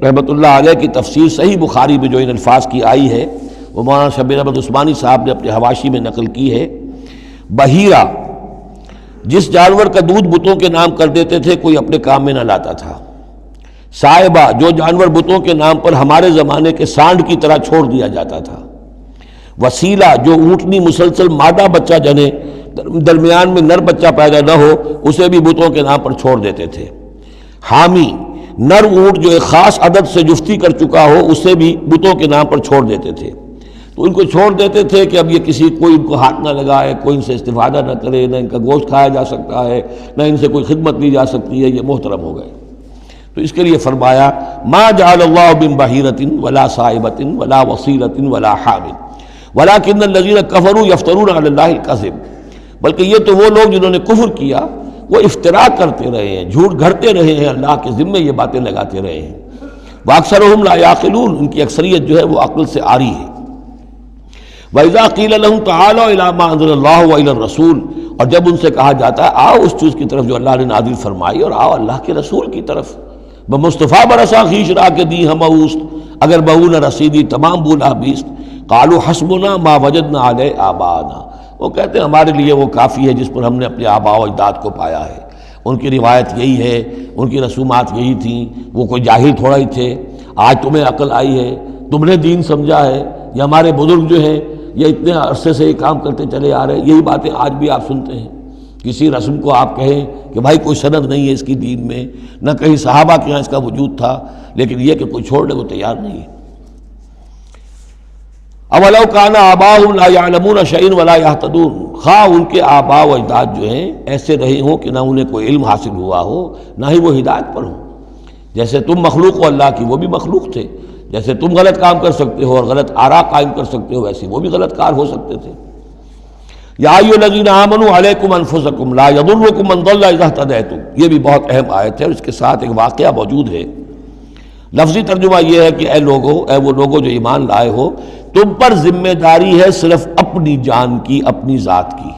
رحمۃ اللہ علیہ کی تفسیر صحیح بخاری میں جو ان الفاظ کی آئی ہے وہ مولانا شبیر احمد عثمانی صاحب نے اپنے حواشی میں نقل کی ہے. بحیرہ جس جانور کا دودھ بتوں کے نام کر دیتے تھے کوئی اپنے کام میں نہ لاتا تھا. صائبہ جو جانور بتوں کے نام پر ہمارے زمانے کے سانڈ کی طرح چھوڑ دیا جاتا تھا. وسیلہ جو اونٹنی مسلسل مادہ بچہ جنے درمیان میں نر بچہ پیدا نہ ہو اسے بھی بتوں کے نام پر چھوڑ دیتے تھے. حامی نر اونٹ جو ایک خاص عدد سے جفتی کر چکا ہو اسے بھی بتوں کے نام پر چھوڑ دیتے تھے. تو ان کو چھوڑ دیتے تھے کہ اب یہ کسی کوئی ان کو ہاتھ نہ لگائے، کوئی ان سے استفادہ نہ کرے، نہ ان کا گوشت کھایا جا سکتا ہے، نہ ان سے کوئی خدمت لی جا سکتی ہے، یہ محترم ہو گئے. تو اس کے لیے فرمایا ما جعل اللہ من بحیرۃ ولا صائبۃ ولا وصیلۃ ولا حام ولکن الذین کفروا یفترون علی اللہ الکذب. بلکہ یہ تو وہ لوگ جنہوں نے کفر کیا وہ افتراء کرتے رہے ہیں، جھوٹ گھڑتے رہے ہیں، اللہ کے ذمے یہ باتیں لگاتے رہے ہیں. واکثرهم لا یعقلون، ان کی اکثریت جو ہے وہ عقل سے عاری ہے. وَإِذَا قِيلَ لَهُمْ تَعَالَوْا إِلَىٰ مَا أَنزَلَ اللَّهُ وَإِلَى الرَّسُولِ، اور جب ان سے کہا جاتا ہے آؤ اس چیز کی طرف جو اللہ نے نازل فرمائی اور آؤ اللہ کے رسول کی طرف. بمصطفیٰ برسا خیش را کے دی ہم اوست، اگر بہو نہ رسیدی تمام بولا بیست. قالوا حسبنا ما وجدنا علیہ آباءنا، وہ کہتے ہیں ہمارے لیے وہ کافی ہے جس پر ہم نے اپنے آباء و اجداد کو پایا ہے. ان کی روایت یہی ہے، ان کی رسومات یہی تھیں، وہ کوئی جاہل تھوڑا ہی تھے. آج تمہیں عقل آئی ہے، تم نے دین سمجھا ہے، یہ ہمارے بزرگ جو ہیں یہ اتنے عرصے سے یہ کام کرتے چلے آ رہے ہیں. یہی باتیں آج بھی آپ سنتے ہیں. کسی رسم کو آپ کہیں کہ بھائی کوئی سند نہیں ہے اس کی دین میں، نہ کہیں صحابہ کے یہاں اس کا وجود تھا، لیکن یہ کہ کوئی چھوڑنے کو تیار نہیں ہے. اولو کان آباؤہم لا یعلمون شیئا ولا یہتدون، خواہ ان کے آباء و اجداد جو ہیں ایسے رہے ہوں کہ نہ انہیں کوئی علم حاصل ہوا ہو نہ ہی وہ ہدایت پر ہوں. جیسے تم مخلوق ہو اللہ کی، وہ بھی مخلوق تھے. جیسے تم غلط کام کر سکتے ہو اور غلط آراء قائم کر سکتے ہو ویسے وہ بھی غلط کار ہو سکتے تھے. یا ایھا الذین آمنوا علیکم انفسکم لا یضرکم من ضل اذا اہتدیتم، یہ بھی بہت اہم آیت ہے اور اس کے ساتھ ایک واقعہ موجود ہے. لفظی ترجمہ یہ ہے کہ اے لوگو، اے وہ لوگو جو ایمان لائے ہو، تم پر ذمہ داری ہے صرف اپنی جان کی، اپنی ذات کی.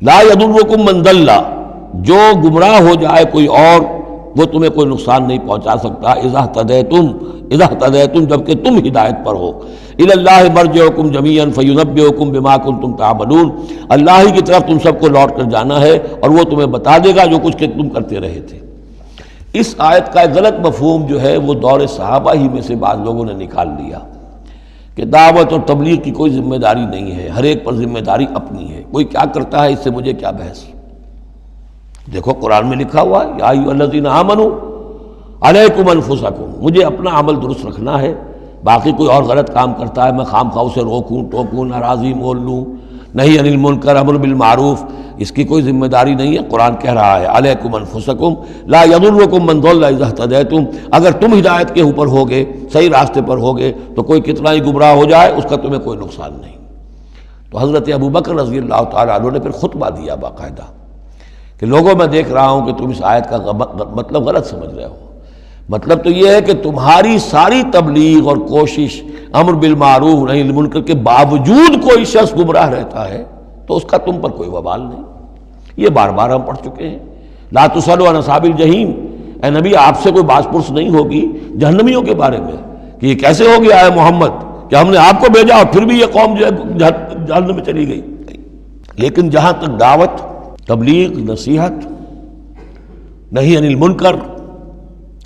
لا یضرکم من ضل، جو گمراہ ہو جائے کوئی اور وہ تمہیں کوئی نقصان نہیں پہنچا سکتا. اذا اہتدیتم جبکہ تم ہدایت پر ہو. الی اللہ مرجعکم جمیعا فینبئکم بما کنتم تعملون، اللہ ہی کی طرف تم سب کو لوٹ کر جانا ہے اور وہ تمہیں بتا دے گا جو کچھ کہ تم کرتے رہے تھے. اس آیت کا ایک غلط مفہوم جو ہے وہ دور صحابہ ہی میں سے بعض لوگوں نے نکال لیا کہ دعوت اور تبلیغ کی کوئی ذمہ داری نہیں ہے، ہر ایک پر ذمہ داری اپنی ہے. کوئی کیا کرتا ہے اس سے مجھے کیا بحث. دیکھو قرآن میں لکھا ہوا ہے یا ایھا الذین آمنوا علیکم انفسکم، مجھے اپنا عمل درست رکھنا ہے، باقی کوئی اور غلط کام کرتا ہے میں خام خواہ اسے روکوں ٹوکوں ناراضی مول لوں، نہیں عن المنکر امر بالمعروف، اس کی کوئی ذمہ داری نہیں ہے۔ قرآن کہہ رہا ہے علیکم انفسکم لا یضرکم من ضل اذا اہتدیتم، اگر تم ہدایت کے اوپر ہوگے، صحیح راستے پر ہوگے، تو کوئی کتنا ہی گمراہ ہو جائے اس کا تمہیں کوئی نقصان نہیں۔ تو حضرت ابوبکر رضی اللہ تعالیٰ عنہ نے پھر خطبہ دیا باقاعدہ کہ لوگوں میں دیکھ رہا ہوں کہ تم اس آیت کا مطلب غلط سمجھ رہے ہو۔ مطلب تو یہ ہے کہ تمہاری ساری تبلیغ اور کوشش امر بالمعروف نہی عن المنکر کے باوجود کوئی شخص گمراہ رہتا ہے تو اس کا تم پر کوئی وبال نہیں۔ یہ بار بار ہم پڑھ چکے ہیں۔ لا تسألوا عن اصحاب الجحیم، اے نبی آپ سے کوئی باز پرس نہیں ہوگی جہنمیوں کے بارے میں کہ یہ کیسے ہو گیا ہے محمد کہ ہم نے آپ کو بھیجا اور پھر بھی یہ قوم جو ہے جہنم میں چلی گئی۔ لیکن جہاں تک دعوت، تبلیغ، نصیحت، نہی عن المنکر،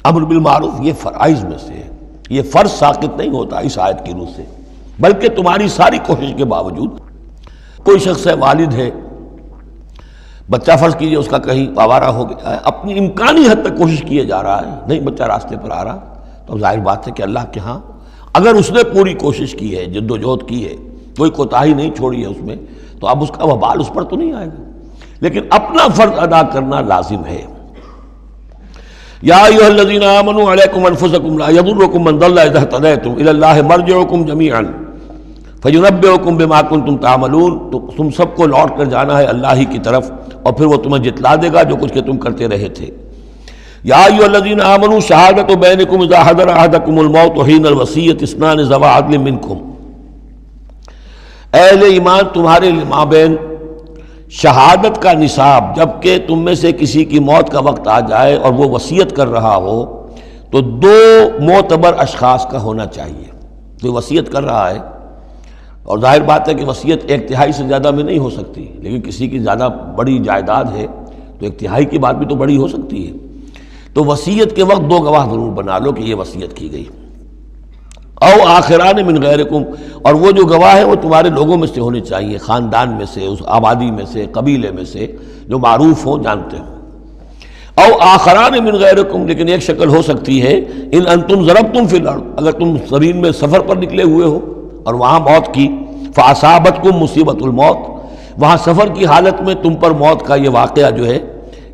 امر بالمعروف، یہ فرائض میں سے ہے، یہ فرض ساقط نہیں ہوتا اس آیت کی روح سے، بلکہ تمہاری ساری کوشش کے باوجود کوئی شخص ہے، والد ہے، بچہ فرض کیجئے اس کا کہیں آوارہ ہو گیا ہے، اپنی امکانی حد تک کوشش کیے جا رہا ہے، نہیں بچہ راستے پر آ رہا، تو ظاہر بات ہے کہ اللہ کے ہاں اگر اس نے پوری کوشش کی ہے، جد و جہد کی ہے، کوئی کوتاہی نہیں چھوڑی ہے اس میں، تو اب اس کا وبال اس پر تو نہیں آئے گا، لیکن اپنا فرض ادا کرنا لازم ہے۔ یا ایھا الذین آمنوا علیکم انفسکم لا یضرکم من ضل اذا اہتدیتم الی اللہ مرجعکم جمیعا فینبئکم بما کنتم تعملون، تو تم سب کو لوٹ کر جانا ہے اللہ ہی کی طرف اور پھر وہ تمہیں جتلا دے گا جو کچھ کہ تم کرتے رہے تھے۔ یا ایھا الذین آمنوا شہادۃ بینکم اذا حضر احدکم الموت حین الوصیۃ اثنان ذوی عدل منکم، اہل ایمان تمہارے مابین شہادت کا نصاب، جب کہ تم میں سے کسی کی موت کا وقت آ جائے اور وہ وصیت کر رہا ہو تو دو معتبر اشخاص کا ہونا چاہیے۔ جو وصیت کر رہا ہے، اور ظاہر بات ہے کہ وصیت ایک تہائی سے زیادہ میں نہیں ہو سکتی، لیکن کسی کی زیادہ بڑی جائیداد ہے تو ایک تہائی کی بات بھی تو بڑی ہو سکتی ہے، تو وصیت کے وقت دو گواہ ضرور بنا لو کہ یہ وصیت کی گئی۔ او آخران من غیرکم، اور وہ جو گواہ ہیں وہ تمہارے لوگوں میں سے ہونے چاہیے، خاندان میں سے، اس آبادی میں سے، قبیلے میں سے، جو معروف ہوں، جانتے ہوں۔ او آخران من غیرکم، لیکن ایک شکل ہو سکتی ہے ان انتم ضربتم فی الارض، اگر تم زمین میں سفر پر نکلے ہوئے ہو اور وہاں موت کی، فاصابتکم مصیبت الموت، وہاں سفر کی حالت میں تم پر موت کا یہ واقعہ جو ہے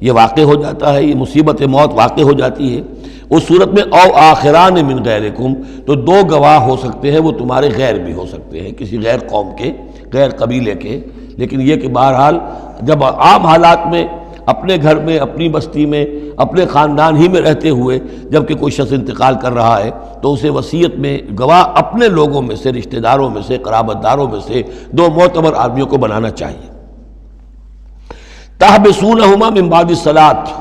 یہ واقع ہو جاتا ہے، یہ مصیبت موت واقع ہو جاتی ہے، اس صورت میں او آخران من غیرکم، تو دو گواہ ہو سکتے ہیں، وہ تمہارے غیر بھی ہو سکتے ہیں، کسی غیر قوم کے، غیر قبیلے کے، لیکن یہ کہ بہرحال جب عام حالات میں اپنے گھر میں، اپنی بستی میں، اپنے خاندان ہی میں رہتے ہوئے جب کہ کوئی شخص انتقال کر رہا ہے تو اسے وصیت میں گواہ اپنے لوگوں میں سے، رشتہ داروں میں سے، قرابت داروں میں سے دو معتبر آدمیوں کو بنانا چاہیے۔ تحبسونہما من بعد الصلاۃ،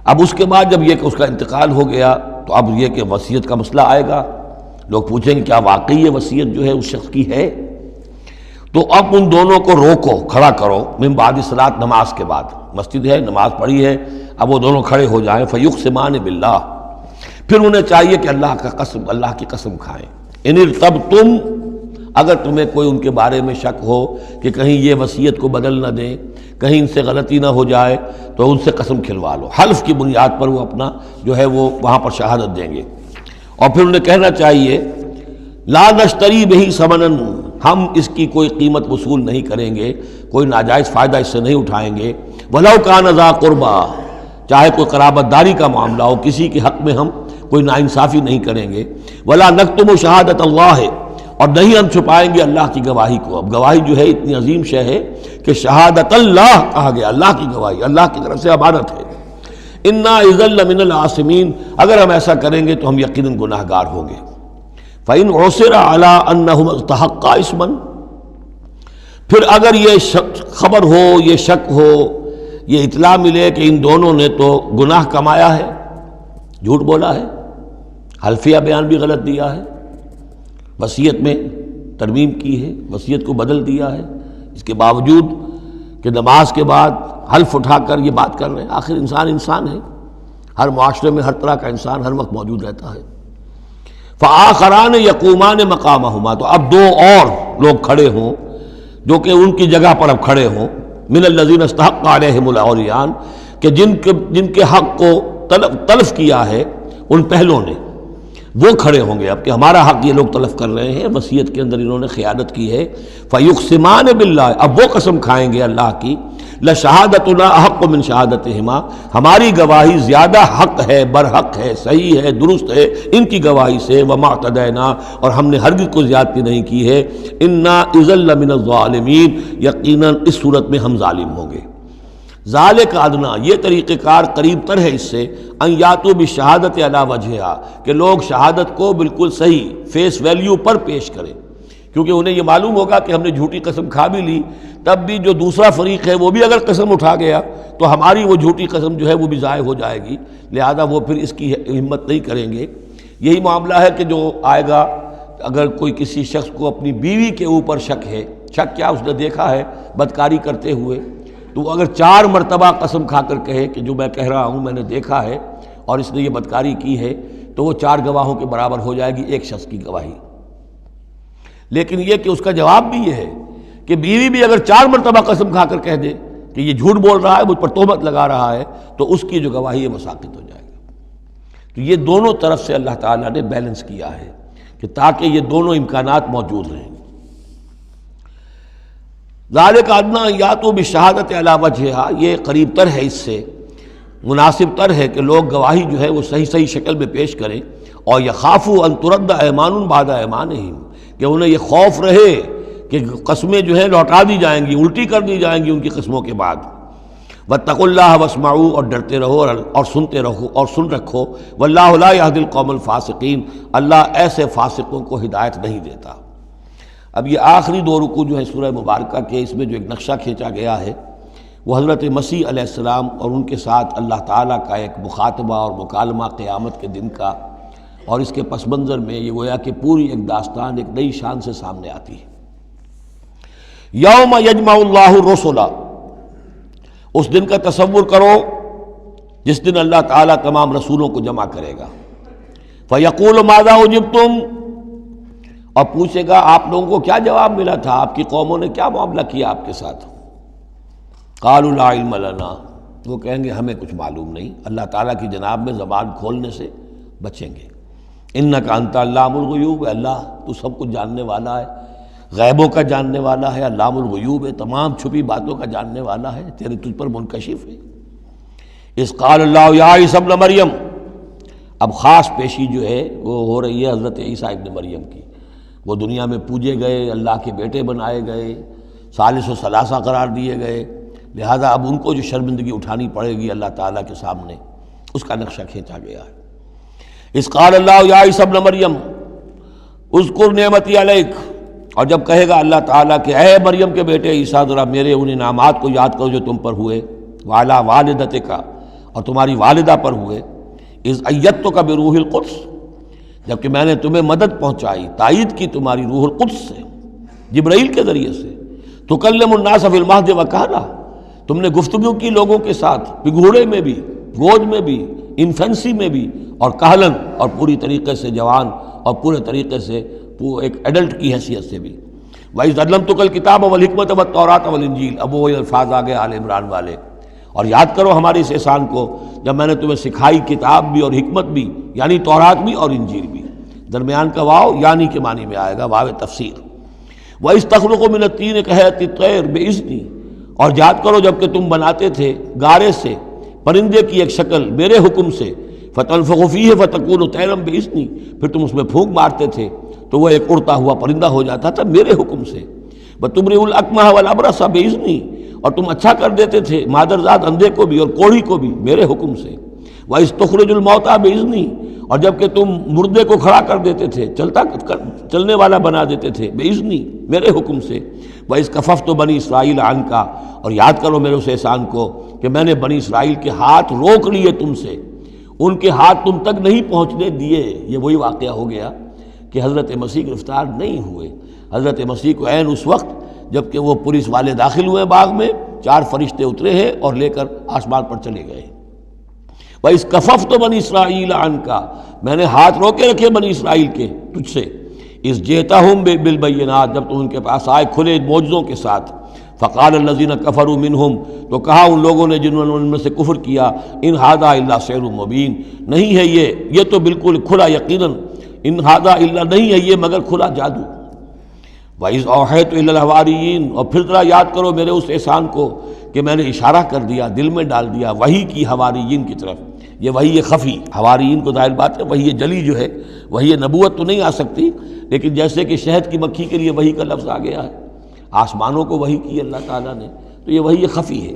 اب اس کے بعد جب یہ کہ اس کا انتقال ہو گیا تو اب یہ کہ وصیت کا مسئلہ آئے گا، لوگ پوچھیں گے کیا واقعی یہ وصیت جو ہے اس شخص کی ہے؟ تو اب ان دونوں کو روکو، کھڑا کرو، من بعد الصلاۃ، نماز کے بعد، مسجد ہے، نماز پڑھی ہے، اب وہ دونوں کھڑے ہو جائیں، فیقسمان باللہ، پھر انہیں چاہیے کہ اللہ کی قسم کھائیں، ان ارتبتم، اگر تمہیں کوئی ان کے بارے میں شک ہو کہ کہیں یہ وصیت کو بدل نہ دیں، کہیں ان سے غلطی نہ ہو جائے، تو ان سے قسم کھلوا لو، حلف کی بنیاد پر وہ اپنا جو ہے وہ وہاں پر شہادت دیں گے، اور پھر انہیں کہنا چاہیے لا نشتری بہ ثمنا، ہم اس کی کوئی قیمت وصول نہیں کریں گے، کوئی ناجائز فائدہ اس سے نہیں اٹھائیں گے، ولو کان ذا قربا، چاہے کوئی قرابت داری کا معاملہ ہو، کسی کے حق میں ہم کوئی ناانصافی نہیں کریں گے، ولا نکتم شہادت اللہ، اور نہیں ہم چھپائیں گے اللہ کی گواہی کو۔ اب گواہی جو ہے اتنی عظیم شے ہے کہ شہادت اللہ کہا گیا، اللہ کی گواہی، اللہ کی طرف سے امانت ہے۔ انا اذا لمن العاصمین، اگر ہم ایسا کریں گے تو ہم یقیناً گناہ گار ہوں گے۔ فإن عثر على انہم استحقا اسما، پھر اگر یہ خبر ہو، یہ شک ہو، یہ اطلاع ملے کہ ان دونوں نے تو گناہ کمایا ہے، جھوٹ بولا ہے، حلفیہ بیان بھی غلط دیا ہے، وصیت میں ترمیم کی ہے، وصیت کو بدل دیا ہے، اس کے باوجود کہ نماز کے بعد حلف اٹھا کر یہ بات کر رہے ہیں، آخر انسان ہے، ہر معاشرے میں ہر طرح کا انسان ہر وقت موجود رہتا ہے۔ فآخران یقومان مقامہما، تو اب دو اور لوگ کھڑے ہوں جو کہ ان کی جگہ پر اب کھڑے ہوں، من الذین استحق علیہم العریان، کہ جن کے حق کو تلف کیا ہے ان پہلوں نے، وہ کھڑے ہوں گے اب کہ ہمارا حق یہ لوگ تلف کر رہے ہیں، وصیت کے اندر انہوں نے خیانت کی ہے۔ فیقسمان باللہ، اب وہ قسم کھائیں گے اللہ کی، لشہادتنا احق من شہادتہما، ہماری گواہی زیادہ حق ہے، برحق ہے، صحیح ہے، درست ہے ان کی گواہی سے، وما اعتدینا، اور ہم نے ہرگز کوئی زیادتی نہیں کی ہے، انا اذا لمن الظالمین، یقیناً اس صورت میں ہم ظالم ہوں گے۔ ذالک ادنا، یہ طریقہ کار قریب تر ہے اس سے، ان یاتوا بالشہادۃ علی وجہہا، کہ لوگ شہادت کو بالکل صحیح فیس ویلیو پر پیش کریں، کیونکہ انہیں یہ معلوم ہوگا کہ ہم نے جھوٹی قسم کھا بھی لی، تب بھی جو دوسرا فریق ہے وہ بھی اگر قسم اٹھا گیا تو ہماری وہ جھوٹی قسم جو ہے وہ بھی ضائع ہو جائے گی، لہذا وہ پھر اس کی ہمت نہیں کریں گے۔ یہی معاملہ ہے کہ جو آئے گا، اگر کوئی کسی شخص کو اپنی بیوی کے اوپر شک ہے، شک کیا، اس نے دیکھا ہے بدکاری کرتے ہوئے، تو وہ اگر 4 مرتبہ قسم کھا کر کہے کہ جو میں کہہ رہا ہوں میں نے دیکھا ہے اور اس نے یہ بدکاری کی ہے، تو وہ 4 گواہوں کے برابر ہو جائے گی ایک شخص کی گواہی۔ لیکن یہ کہ اس کا جواب بھی یہ ہے کہ بیوی بھی اگر 4 مرتبہ قسم کھا کر کہہ دے کہ یہ جھوٹ بول رہا ہے، مجھ پر تہمت لگا رہا ہے، تو اس کی جو گواہی ہے وہ ساقط ہو جائے گی۔ تو یہ دونوں طرف سے اللہ تعالیٰ نے بیلنس کیا ہے کہ تاکہ یہ دونوں امکانات موجود رہیں۔ ذالک ادنی ان یاتوا بالشہادۃ علی وجہہا، یہ قریب تر ہے، اس سے مناسب تر ہے کہ لوگ گواہی جو ہے وہ صحیح شکل میں پیش کریں، اور یخافوا ان ترد ایمان بعد ایمانہم، کہ انہیں یہ خوف رہے کہ قسمیں جو ہیں لوٹا دی جائیں گی، الٹی کر دی جائیں گی ان کی قسموں کے بعد۔ واتقوا اللہ واسمعوا، اور ڈرتے رہو اور سنتے رہو اور سن رکھو، واللہ لا یہدی القوم الفاسقین، اللہ ایسے فاسقوں کو ہدایت نہیں دیتا۔ اب یہ آخری 2 رکوع جو ہے سورہ مبارکہ کے، اس میں جو ایک نقشہ کھینچا گیا ہے وہ حضرت مسیح علیہ السلام اور ان کے ساتھ اللہ تعالیٰ کا ایک مخاطبہ اور مکالمہ قیامت کے دن کا، اور اس کے پس منظر میں یہ گویا کہ پوری ایک داستان ایک نئی شان سے سامنے آتی ہے۔ یوم یجمع اللہ الرسل، اس دن کا تصور کرو جس دن اللہ تعالیٰ تمام رسولوں کو جمع کرے گا۔ فیقول ماذا اجبتم، اور پوچھے گا آپ لوگوں کو کیا جواب ملا تھا، آپ کی قوموں نے کیا معاملہ کیا آپ کے ساتھ۔ قالوا لا علم لنا، وہ کہیں گے ہمیں کچھ معلوم نہیں، اللہ تعالیٰ کی جناب میں زبان کھولنے سے بچیں گے۔ انک انت علام الغیوب، اللہ تو سب کچھ جاننے والا ہے، غیبوں کا جاننے والا ہے، علام الغیوب ہے، تمام چھپی باتوں کا جاننے والا ہے، تیرے تجھ پر منکشف ہے۔ اذ قال اللہ یا عیسی ابن مریم، اب خاص پیشی جو ہے وہ ہو رہی ہے حضرت عیسیٰ ابن مریم کی، وہ دنیا میں پوجے گئے، اللہ کے بیٹے بنائے گئے، ثالث و ثلاثہ قرار دیے گئے، لہذا اب ان کو جو شرمندگی اٹھانی پڑے گی اللہ تعالیٰ کے سامنے، اس کا نقشہ کھینچا گیا ہے۔ اذ قال اللہ یا عیسی ابن مریم اذکر نعمتی علیک، اور جب کہے گا اللہ تعالیٰ کہ اے مریم کے بیٹے عیسیٰ ذرا میرے ان انعامات کو یاد کرو جو تم پر ہوئے، وعلی والدتک، اور تمہاری والدہ پر ہوئے، اذ ایدتک بروح القدس، جبکہ میں نے تمہیں مدد پہنچائی، تائید کی تمہاری روح القدس سے، جبرائیل کے ذریعے سے، تکلم الناس فی المہد وکہلا، تم نے گفتگو کی لوگوں کے ساتھ، پگھوڑے میں بھی، گود میں بھی، انفینسی میں بھی، اور کہلن، اور پوری طریقے سے جوان اور پورے طریقے سے ایک ایڈلٹ کی حیثیت سے بھی۔ وَإِذْ عَلَّمْتُكَ الْكِتَابَ وَالْحِكْمَةَ وَالتَّوْرَاةَ وَالْإِنْجِيلَ، اب وہ الفاظ آگے آل عمران والے، اور یاد کرو ہمارے اس احسان کو جب میں نے تمہیں سکھائی کتاب بھی اور حکمت بھی، یعنی تورات بھی اور انجیل بھی، درمیان کا واو یعنی کے معنی میں آئے گا، واو تفسیر۔ وَإِذْ تَخْلُقُ مِنَ الطِّينِ كَهَيْئَةِ الطَّيْرِ بِإِذْنِي، اور یاد کرو جب کہ تم بناتے تھے گارے سے پرندے کی ایک شکل میرے حکم سے، فَتَنفُخُ فِيهِ فَتَكُونُ طَيْرًا بِإِذْنِي، پھر تم اس میں پھونک مارتے تھے تو وہ ایک اڑتا ہوا پرندہ ہو جاتا تھا میرے حکم سے۔ وَتُبْرِئُ الْأَكْمَحَ وَالْأَبْرَصَ بِإِذْنِي، اور تم اچھا کر دیتے تھے مادرزاد اندھے کو بھی اور کوڑھی کو بھی میرے حکم سے۔ وَإِذْ تُخْرِجُ الْمَوْتَىٰ بِإِذْنِي، اور جب کہ تم مردے کو کھڑا کر دیتے تھے، چلنے والا بنا دیتے تھے، بِإِذْنِي، میرے حکم سے۔ وَإِذْ كَفَفْتُ بَنِي إِسْرَائِيلَ عَنْكَ، اور یاد کرو میرے اس احسان کو کہ میں نے بنی اسرائیل کے ہاتھ روک لیے تم سے، ان کے ہاتھ تم تک نہیں پہنچنے دیے۔ یہ وہی واقعہ ہو گیا کہ حضرت مسیح گرفتار نہیں ہوئے، حضرت مسیح کو عین اس وقت جب کہ وہ پولیس والے داخل ہوئے باغ میں، 4 فرشتے اترے ہیں اور لے کر آسمان پر چلے گئے۔ وَإِذْ كَفَفْتُ بَنِي إِسْرَائِيلَ عَنْكَ، میں نے ہاتھ روکے رکھے بنی اسرائیل کے تجھ سے۔ اِذْ جِئْتَهُم بِالْبَيِّنَاتِ، جب تم ان کے پاس آئے کھلے معجزوں کے ساتھ۔ فَقَالَ الَّذِينَ كَفَرُوا مِنْهُمْ، تو کہا ان لوگوں نے جنہوں نے ان میں سے کفر کیا، إِنْ هَذَا إِلَّا سِحْرٌ مُبِينٌ، نہیں ہے یہ تو بالکل کھلا یقیناً ان ھذا الا نہیں ہے یہ مگر کھلا جادو۔ وَإِذْ أَوْحَيْتُ إِلَى الْحَوَارِيِّينَ، اور پھر ذرا یاد کرو میرے اس احسان کو کہ میں نے اشارہ کر دیا، دل میں ڈال دیا وحی کی حواریین کی طرف۔ یہ وحی خفی، حواریین کو ظاہر بات ہے وحی جلی جو ہے، وحی نبوت تو نہیں آ سکتی، لیکن جیسے کہ شہد کی مکھی کے لیے وحی کا لفظ آ گیا ہے، آسمانوں کو وحی کی اللہ تعالیٰ نے، تو یہ وحی خفی ہے۔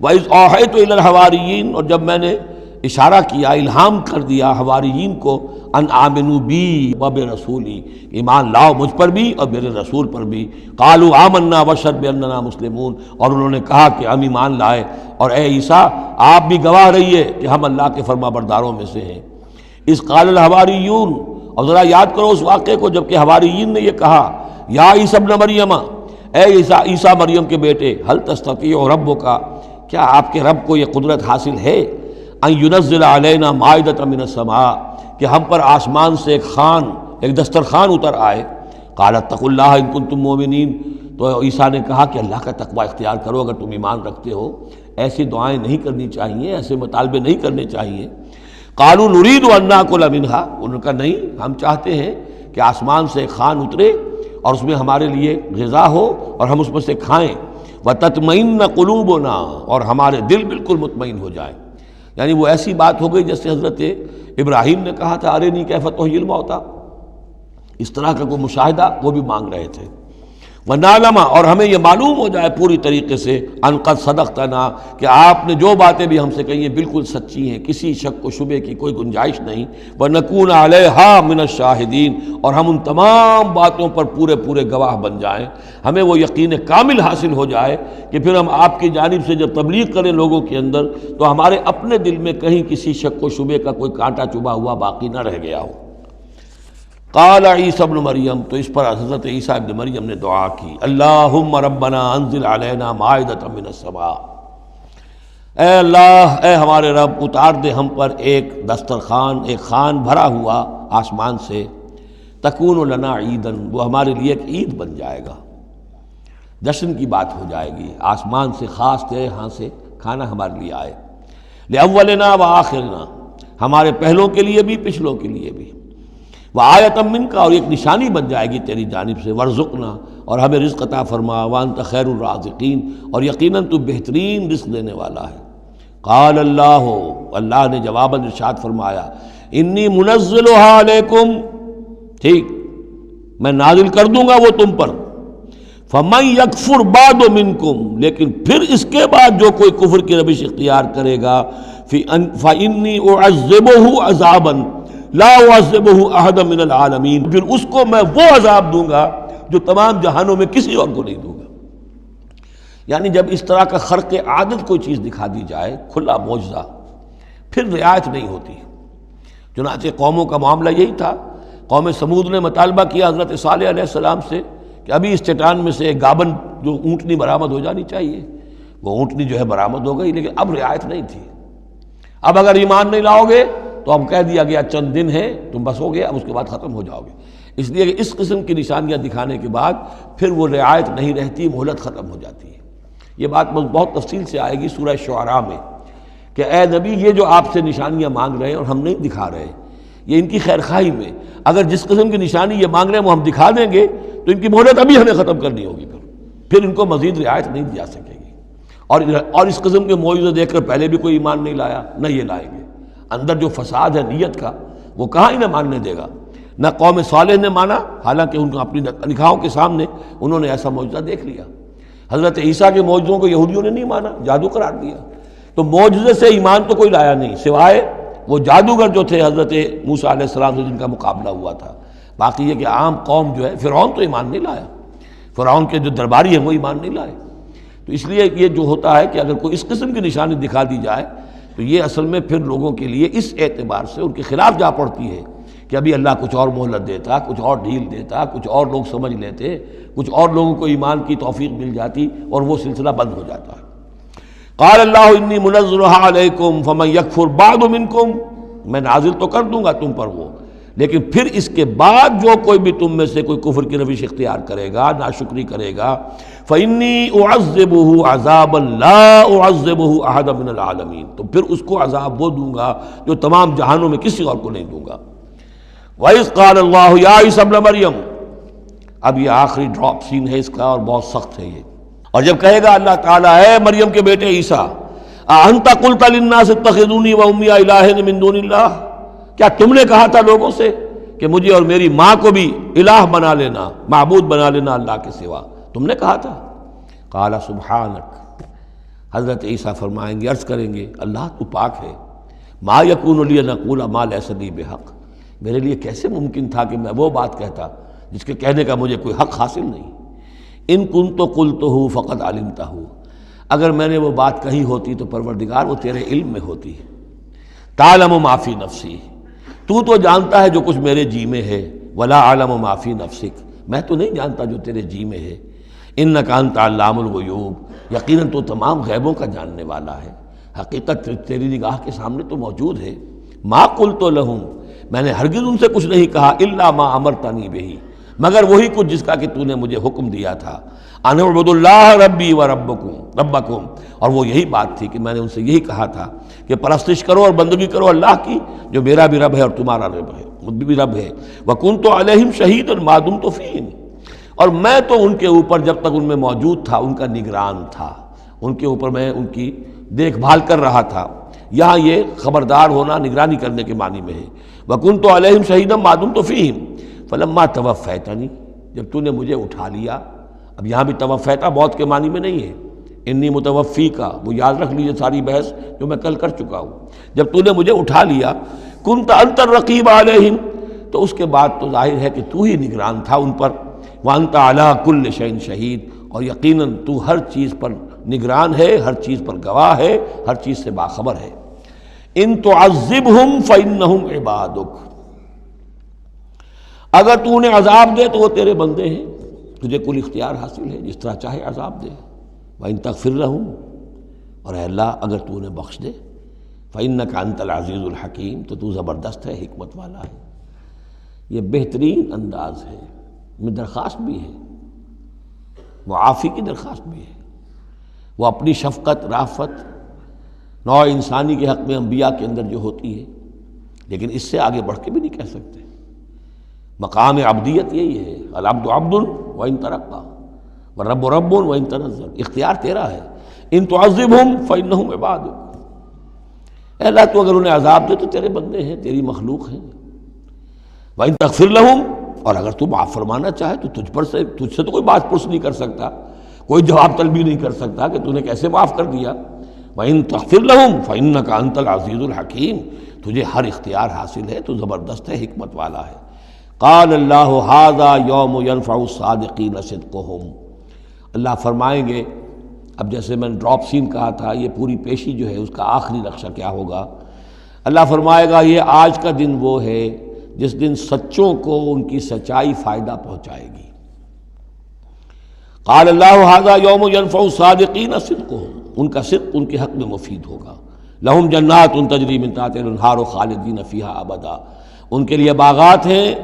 وَإِذْ أَوْحَيْتُ إِلَى الْحَوَارِيِّينَ، اور جب میں نے اشارہ کیا، الہام کر دیا حواریین کو، ان آمنوا بی وبرسولی، ایمان لاؤ مجھ پر بھی اور میرے رسول پر بھی۔ قالوا آمنا واشہد باننا مسلمون، اور انہوں نے کہا کہ ہم ایمان لائے اور اے عیسیٰ آپ بھی گواہ رہیے کہ ہم اللہ کے فرما برداروں میں سے ہیں۔ اذ قال الحواریون، اور ذرا یاد کرو اس واقعے کو جب کہ حواریین نے یہ کہا، یا عیسیٰ ابن مریم، اے عیسیٰ مریم کے بیٹے، حل تستطیع ربک، کیا آپ کے رب کو یہ قدرت حاصل ہے، ان ینزل علینا مائدۃ من السماء، کہ ہم پر آسمان سے ایک دسترخوان اتر آئے۔ قال اتقوا اللہ ان کنتم مؤمنین، تو عیسیٰ نے کہا کہ اللہ کا تقوی اختیار کرو اگر تم ایمان رکھتے ہو، ایسی دعائیں نہیں کرنی چاہیے، ایسے مطالبے نہیں کرنے چاہیے۔ قالوا نرید ان ناکل منہا، انہوں نے کہا نہیں، ہم چاہتے ہیں کہ آسمان سے ایک خوان اترے اور اس میں ہمارے لیے غذا ہو اور ہم اس میں سے کھائیں۔ وتطمئن قلوبنا، اور ہمارے دل بالکل مطمئن ہو جائیں۔ یعنی وہ ایسی بات ہو گئی جیسے حضرت ابراہیم نے کہا تھا ارنی کیف تحیی الموتیٰ، اس طرح کا کوئی مشاہدہ وہ بھی مانگ رہے تھے۔ وَنَعْلَمَ، اور ہمیں یہ معلوم ہو جائے پوری طریقے سے، ان قد صدقتنا، کہ آپ نے جو باتیں بھی ہم سے کہی ہیں بالکل سچی ہیں، کسی شک و شبے کی کوئی گنجائش نہیں۔ وَنَكُونَ عَلَيْهَا مِنَ الشَّاهِدِينَ، اور ہم ان تمام باتوں پر پورے گواہ بن جائیں، ہمیں وہ یقین کامل حاصل ہو جائے کہ پھر ہم آپ کی جانب سے جب تبلیغ کریں لوگوں کے اندر تو ہمارے اپنے دل میں کہیں کسی شک و شبے کا کوئی کانٹا چبھا ہوا باقی نہ رہ گیا ہو۔ قال عیسیٰ ابن مریم، تو اس پر حضرت عیسیٰ ابن مریم نے دعا کی، اللہم ربنا انزل علینا مائدۃ من السماء، اے اللہ، اے ہمارے رب اتار دے ہم پر ایک دسترخوان، ایک خوان بھرا ہوا آسمان سے، تکون لنا عیدن، وہ ہمارے لیے ایک عید بن جائے گا، جشن کی بات ہو جائے گی، آسمان سے خاص تیرے ہاں سے کھانا ہمارے لیے آئے، لأولنا وآخرنا، ہمارے پہلوں کے لیے بھی پچھلوں کے لیے بھی، وآیۃ منک، اور ایک نشانی بن جائے گی تیری جانب سے، وارزقنا، اور ہمیں رزق عطا فرما، وانت خیر الرازقین، اور یقیناً تو بہترین رزق دینے والا ہے۔ قال اللہ، اللہ نے جواباً ارشاد فرمایا، انی منزلها علیکم، ٹھیک میں نازل کر دوں گا وہ تم پر، فمن یکفر بعد منکم، لیکن پھر اس کے بعد جو کوئی کفر کی روش اختیار کرے گا، فانی اعذبہ عذابا لا اعذبہ احد من العالمین، پھر اس کو میں وہ عذاب دوں گا جو تمام جہانوں میں کسی اور کو نہیں دوں گا۔ یعنی جب اس طرح کا خرق عادت کوئی چیز دکھا دی جائے، کھلا معجزہ، پھر رعایت نہیں ہوتی۔ چنانچہ قوموں کا معاملہ یہی تھا، قوم سمود نے مطالبہ کیا حضرت صالح علیہ السلام سے کہ ابھی اس چٹان میں سے ایک گابن جو اونٹنی برآمد ہو جانی چاہیے، وہ اونٹنی جو ہے برآمد ہو گئی، لیکن اب رعایت نہیں تھی۔ اب اگر ایمان نہیں لاؤ گے تو اب کہہ دیا گیا چند دن ہے تم بس ہو گیا، اب اس کے بعد ختم ہو جاؤ گے۔ اس لیے کہ اس قسم کی نشانیاں دکھانے کے بعد پھر وہ رعایت نہیں رہتی، مہلت ختم ہو جاتی ہے۔ یہ بات بہت تفصیل سے آئے گی سورہ شعراء میں کہ اے نبی یہ جو آپ سے نشانیاں مانگ رہے ہیں اور ہم نہیں دکھا رہے، یہ ان کی خیر خواہی میں، اگر جس قسم کی نشانی یہ مانگ رہے ہیں وہ ہم دکھا دیں گے تو ان کی مہلت ابھی ہمیں ختم کرنی ہوگی، پھر ان کو مزید رعایت نہیں دیا سکے گی۔ اور اس قسم کے معجزے دیکھ کر پہلے بھی کوئی ایمان نہیں لایا، نہ یہ لائیں گے۔ اندر جو فساد ہے نیت کا وہ کہاں انہیں ماننے دے گا۔ نہ قوم صالح نے مانا، حالانکہ ان کو اپنی نگاہوں کے سامنے انہوں نے ایسا معجزہ دیکھ لیا۔ حضرت عیسیٰ کے معجزوں کو یہودیوں نے نہیں مانا، جادو قرار دیا۔ تو معجزے سے ایمان تو کوئی لایا نہیں سوائے وہ جادوگر جو تھے حضرت موسیٰ علیہ السلام سے جن کا مقابلہ ہوا تھا۔ باقی یہ کہ عام قوم جو ہے، فرعون تو ایمان نہیں لایا، فرعون کے جو درباری ہیں وہ ایمان نہیں لائے۔ تو اس لیے یہ جو ہوتا ہے کہ اگر کوئی اس قسم کی نشانی دکھا دی جائے تو یہ اصل میں پھر لوگوں کے لیے اس اعتبار سے ان کے خلاف جا پڑتی ہے کہ ابھی اللہ کچھ اور مہلت دیتا، کچھ اور ڈھیل دیتا، کچھ اور لوگ سمجھ لیتے، کچھ اور لوگوں کو ایمان کی توفیق مل جاتی اور وہ سلسلہ بند ہو جاتا ہے۔ قال اللہ انی منزلها علیکم فمن یکفر بعد منکم، میں نازل تو کر دوں گا تم پر وہ، لیکن پھر اس کے بعد جو کوئی بھی تم میں سے کوئی کفر کی روش اختیار کرے گا، ناشکری کرے گا، فإنی اعذبہ عذابا لا اعذبہ احد من العالمین، تو پھر اس کو عذاب وہ دوں گا جو تمام جہانوں میں کسی اور کو نہیں دوں گا۔ وَإِذْ قَالَ اللَّهُ يَا عِيسَى ابْنَ مَرْيَمَ، اب یہ آخری ڈراپ سین ہے اس کا اور بہت سخت ہے یہ. اور جب کہے گا اللہ تعالیٰ اے مریم کے بیٹے عیسیٰ، أَأَنْتَ قُلْتَ لِلنَّاسِ اتَّخِذُونِي وَأُمِّيَ إِلَٰهَيْنِ مِن دُونِ اللَّهِ، کیا تم نے کہا تھا لوگوں سے کہ مجھے اور میری ماں کو بھی الہ بنا لینا، معبود بنا لینا اللہ کے سوا؟ تم نے کہا تھا. قال سبحانک، حضرت عیسیٰ فرمائیں گے، عرض کریں گے اللہ تو پاک ہے. ما یکون لی ان اقول ما لیس لی بحق، میرے لیے کیسے ممکن تھا کہ میں وہ بات کہتا جس کے کہنے کا مجھے کوئی حق حاصل نہیں. ان کنت قلتہ فقد علمتہ، اگر میں نے وہ بات کہی ہوتی تو پروردگار وہ تیرے علم میں ہوتی. تعلم ما فی نفسی، تو جانتا ہے جو کچھ میرے جی میں ہے. ولا اعلم ما فی نفسک، میں تو نہیں جانتا جو تیرے جی میں ہے. انک انت علام الغیوب، یقیناً تو تمام غیبوں کا جاننے والا ہے. حقیقت تیری نگاہ کے سامنے تو موجود ہے. ما قلت لہم، میں نے ہرگز ان سے کچھ نہیں کہا الا ما امرتنی بہ، مگر وہی کچھ جس کا کہ تو نے مجھے حکم دیا تھا. ان اعبدوا اللہ ربی و ربکم، اور وہ یہی بات تھی کہ میں نے ان سے یہی کہا تھا کہ پرستش کرو اور بندگی کرو اللہ کی جو میرا بھی رب ہے اور تمہارا بھی رب ہے. وکنت علیہم شہیدا ما دمت فیہم، اور میں تو ان کے اوپر جب تک ان میں موجود تھا ان کا نگران تھا، ان کے اوپر میں ان کی دیکھ بھال کر رہا تھا. یہاں یہ خبردار ہونا نگرانی کرنے کے معنی میں ہے. وَكُنْتُ عَلَيْهِمْ شَهِيدًا مَا دُمْتُ فِيهِمْ فَلَمَّا تَوَفَّيْتَنِي، جب تو نے مجھے اٹھا لیا. اب یہاں بھی توفیتا موت کے معنی میں نہیں ہے، انی متوفی کا، وہ یاد رکھ لیجیے ساری بحث جو میں کل کر چکا ہوں. جب تو نے مجھے اٹھا لیا، كُنْتَ أَنْتَ الرَّقِيبَ عَلَيْهِمْ، تو اس کے بعد تو ظاہر ہے کہ تو ہی نگران تھا ان پر. وَأَنْتَ عَلَىٰ كُلِّ شَيْءٍ شَهِيدٌ، اور یقیناً تو ہر چیز پر نگران ہے، ہر چیز پر گواہ ہے، ہر چیز سے باخبر ہے. ان تعذبہم فإنہم عبادک، اگر تو انہیں عذاب دے تو وہ تیرے بندے ہیں، تجھے کل اختیار حاصل ہے، جس طرح چاہے عذاب دے. وإن تغفر لہم، اور اے اللہ اگر تو انہیں بخش دے، فإنک انت العزیز الحکیم، تو زبردست ہے، حکمت والا ہے. یہ بہترین انداز ہے، میں درخواست بھی ہے، معافی کی درخواست بھی ہے. وہ اپنی شفقت، رافت نوع انسانی کے حق میں انبیاء کے اندر جو ہوتی ہے، لیکن اس سے آگے بڑھ کے بھی نہیں کہہ سکتے. مقام عبدیت یہی ہے، العبد عبد وإن ترقى والرب رب وإن تنزل، اختیار تیرا ہے. ان تعذبہم فإنہم عبادک، اے اللہ تو اگر انہیں عذاب دے تو تیرے بندے ہیں، تیری مخلوق ہیں. وإن تغفر لہم، اور اگر تو معاف فرمانا چاہے تو تجھ سے تو کوئی بات پرس نہیں کر سکتا، کوئی جواب طلبی نہیں کر سکتا کہ تو نے کیسے معاف کر دیا. وَإِن تَغْفِرْ لَهُمْ فَإِنَّكَ أَنْتَ الْعَزِيزُ الْحَكِيمُ، تجھے ہر اختیار حاصل ہے، تو زبردست ہے، حکمت والا ہے. قال اللہ هذا یوم ينفع الصادقین صدقہم، اللہ فرمائیں گے. اب جیسے میں نے ڈراپ سین کہا تھا، یہ پوری پیشی جو ہے اس کا آخری نقشہ کیا ہوگا. اللہ فرمائے گا یہ آج کا دن وہ ہے جس دن سچوں کو ان کی سچائی فائدہ پہنچائے گی. قال اللہ هذا یوم ينفع الصادقین صدقہم، ان کا صدق ان کے حق میں مفید ہوگا. لہم جنات تجری من تحتہا الانہار خالدین فیہا ابدا، ان کے لیے باغات ہیں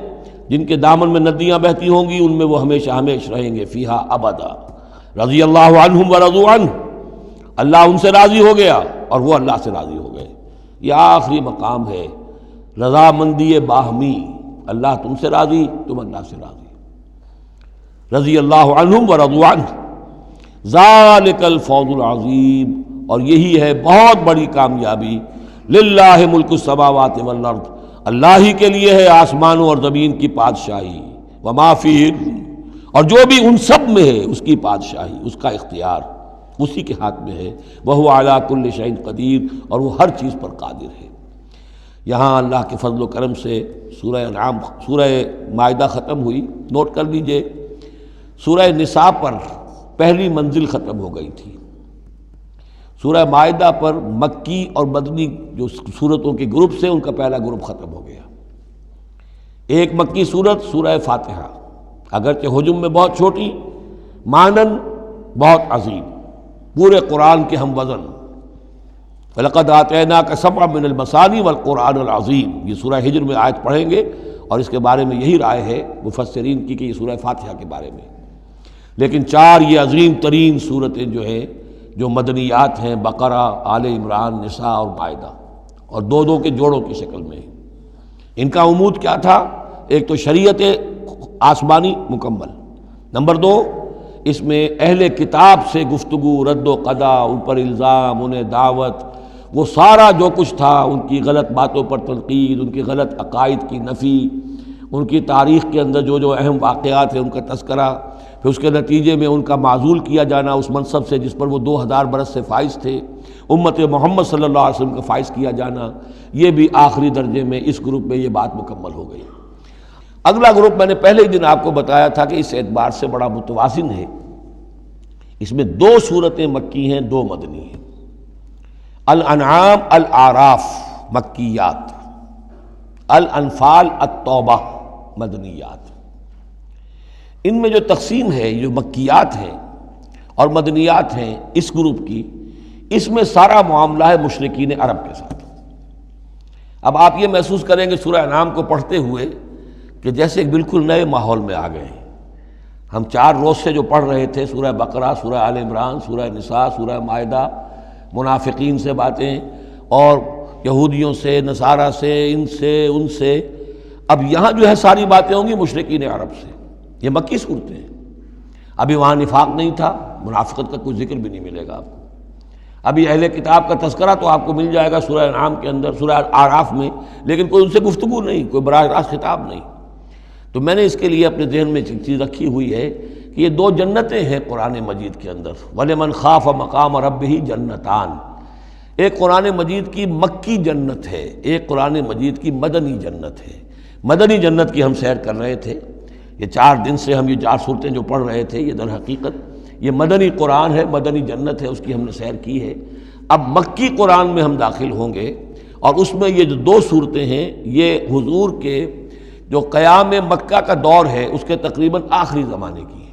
جن کے دامن میں ندیاں بہتی ہوں گی، ان میں وہ ہمیشہ ہمیشہ رہیں گے. فیہا ابدا، رضی اللہ عنہم ورضوا عنہ، اللہ ان سے راضی ہو گیا اور وہ اللہ سے راضی ہو گئے. یہ آخری مقام ہے، رضامندی باہمی، اللہ تم سے راضی، تم اللہ سے راضی. رضی اللہ عنہم ورضوا عنہ، ذالک الفوز العظیم، اور یہی ہے بہت بڑی کامیابی. للہ ملک السماوات والارض، اللہ ہی کے لیے ہے آسمانوں اور زمین کی بادشاہی. وما فیہن، اور جو بھی ان سب میں ہے اس کی بادشاہی، اس کا اختیار اسی کے ہاتھ میں ہے. وہو علی کل شیء قدیر، اور وہ ہر چیز پر قادر ہے. یہاں اللہ کے فضل و کرم سے سورہ انعام، سورہ مائدہ ختم ہوئی. نوٹ کر لیجئے، سورہ نساء پر پہلی منزل ختم ہو گئی تھی. سورہ مائدہ پر مکی اور مدنی جو سورتوں کے گروپ سے ان کا پہلا گروپ ختم ہو گیا. ایک مکی سورت سورہ فاتحہ، اگرچہ حجم میں بہت چھوٹی، مانن بہت عظیم، پورے قرآن کے ہم وزن. وَلَقَدْ آتَيْنَاكَ سَبْعًا مِّنَ الْمَثَانِي وَالْقُرْآنِ الْعَظِيمِ، یہ سورہ ہجر میں آیت پڑھیں گے اور اس کے بارے میں یہی رائے ہے مفسرین کی کہ یہ سورہ فاتحہ کے بارے میں. لیکن چار یہ عظیم ترین صورتیں جو ہیں جو مدنیات ہیں، بقرہ، آل عمران، نساء اور مائدہ، اور دو دو کے جوڑوں کی شکل میں. ان کا عمود کیا تھا ایک تو شریعت آسمانی مکمل، نمبر 2 اس میں اہل کتاب سے گفتگو، رد و قضا، ان پر الزام، انہیں دعوت، وہ سارا جو کچھ تھا، ان کی غلط باتوں پر تنقید، ان کی غلط عقائد کی نفی، ان کی تاریخ کے اندر جو جو اہم واقعات ہیں ان کا تذکرہ، پھر اس کے نتیجے میں ان کا معزول کیا جانا اس منصب سے جس پر وہ 2000 برس سے فائز تھے، امت محمد صلی اللہ علیہ وسلم کا فائز کیا جانا، یہ بھی آخری درجے میں اس گروپ میں یہ بات مکمل ہو گئی۔ اگلا گروپ میں نے پہلے ہی دن آپ کو بتایا تھا کہ اس اعتبار سے بڑا متوازن ہے، اس میں 2 سورتیں مکی ہیں، 2 مدنی ہیں، الانعام الاعراف مکیات، الانفال التوبہ مدنیات۔ ان میں جو تقسیم ہے، جو مکیات ہیں اور مدنیات ہیں اس گروپ کی، اس میں سارا معاملہ ہے مشرکین عرب کے ساتھ۔ اب آپ یہ محسوس کریں گے سورہ انعام کو پڑھتے ہوئے کہ جیسے ایک بالکل نئے ماحول میں آ گئے ہیں۔ ہم 4 روز سے جو پڑھ رہے تھے سورہ بقرہ، سورہ آل عمران، سورہ نساء، سورہ مائدہ، منافقین سے باتیں اور یہودیوں سے، نصارہ سے، ان سے، ان سے، اب یہاں جو ہے ساری باتیں ہوں گی مشرکین عرب سے۔ یہ مکی صورتیں ہیں، ابھی وہاں نفاق نہیں تھا، منافقت کا کوئی ذکر بھی نہیں ملے گا آپ کو۔ ابھی اہل کتاب کا تذکرہ تو آپ کو مل جائے گا سورہ انعام کے اندر، سورہ اعراف میں، لیکن کوئی ان سے گفتگو نہیں، کوئی براہ راست خطاب نہیں۔ تو میں نے اس کے لیے اپنے ذہن میں ایک چیز رکھی ہوئی ہے کہ یہ 2 جنتیں ہیں قرآن مجید کے اندر، وَلِمَنْ خَافَ مَقَامَ رَبِّهِ جنتان۔ ایک قرآن مجید کی مکی جنت ہے، ایک قرآن مجید کی مدنی جنت ہے۔ مدنی جنت کی ہم سیر کر رہے تھے، یہ 4 دن سے ہم یہ 4 صورتیں جو پڑھ رہے تھے، یہ در حقیقت یہ مدنی قرآن ہے، مدنی جنت ہے، اس کی ہم نے سیر کی ہے۔ اب مکی قرآن میں ہم داخل ہوں گے، اور اس میں یہ جو 2 صورتیں ہیں یہ حضور کے جو قیام مکہ کا دور ہے اس کے تقریباً آخری زمانے کی ہے۔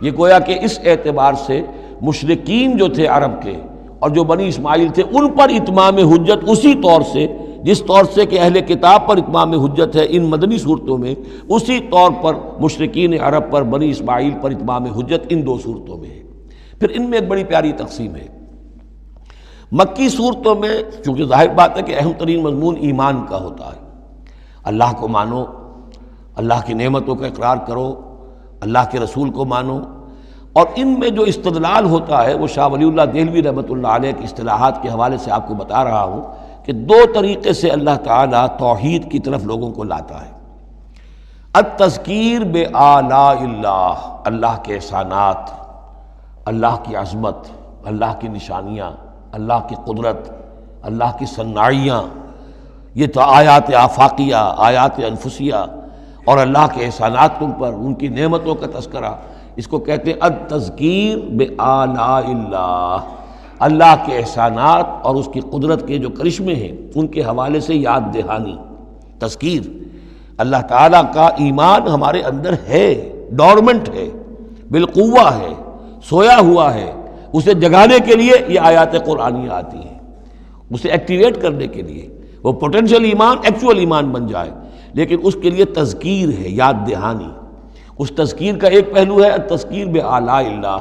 یہ گویا کہ اس اعتبار سے مشرکین جو تھے عرب کے اور جو بنی اسماعیل تھے ان پر اتمام حجت اسی طور سے جس طور سے کہ اہل کتاب پر اتمام حجت ہے ان مدنی صورتوں میں، اسی طور پر مشرکین عرب پر، بنی اسماعیل پر اتمام حجت ان 2 صورتوں میں ہے۔ پھر ان میں ایک بڑی پیاری تقسیم ہے۔ مکی صورتوں میں چونکہ ظاہر بات ہے کہ اہم ترین مضمون ایمان کا ہوتا ہے، اللہ کو مانو، اللہ کی نعمتوں کا اقرار کرو، اللہ کے رسول کو مانو، اور ان میں جو استدلال ہوتا ہے وہ شاہ ولی اللہ دہلوی رحمۃ اللہ علیہ کی اصطلاحات کے حوالے سے آپ کو بتا رہا ہوں کہ 2 طریقے سے اللہ تعالیٰ توحید کی طرف لوگوں کو لاتا ہے۔ التذکیر بآلاء اللہ، اللہ کے احسانات، اللہ کی عظمت، اللہ کی نشانیاں، اللہ کی قدرت، اللہ کی صناعیاں، یہ تو آیات آفاقیہ، آیات انفسیہ، اور اللہ کے احسانات تم پر، ان کی نعمتوں کا تذکرہ، اس کو کہتے ہیں التذکیر بآلاء اللہ، اللہ کے احسانات اور اس کی قدرت کے جو کرشمے ہیں ان کے حوالے سے یاد دہانی، تذکیر۔ اللہ تعالیٰ کا ایمان ہمارے اندر ہے، ڈورمنٹ ہے، بالقوہ ہے، سویا ہوا ہے، اسے جگانے کے لیے یہ آیات قرآنیہ آتی ہیں، اسے ایکٹیویٹ کرنے کے لیے وہ پوٹینشیل ایمان ایکچوئل ایمان بن جائے، لیکن اس کے لیے تذکیر ہے، یاد دہانی۔ اس تذکیر کا ایک پہلو ہے التذکیر بآلاء اللہ،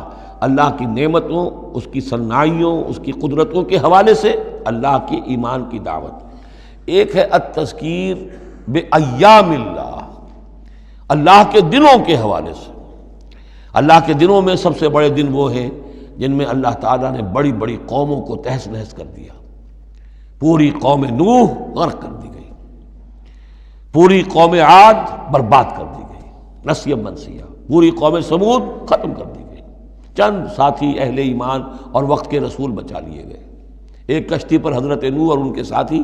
اللہ کی نعمتوں، اس کی صناعیوں، اس کی قدرتوں کے حوالے سے اللہ کی ایمان کی دعوت۔ ایک ہے التذکیر بایام اللہ، اللہ کے دنوں کے حوالے سے۔ اللہ کے دنوں میں سب سے بڑے دن وہ ہیں جن میں اللہ تعالیٰ نے بڑی بڑی قوموں کو تہس نہس کر دیا۔ پوری قوم نوح غرق کر دی گئی، پوری قوم عاد برباد کر دی گئی، نسیا منسیہ، پوری قوم سمود ختم کر دی گئی، چند ساتھی اہل ایمان اور وقت کے رسول بچا لیے گئے۔ ایک کشتی پر حضرت نوح اور ان کے ساتھی،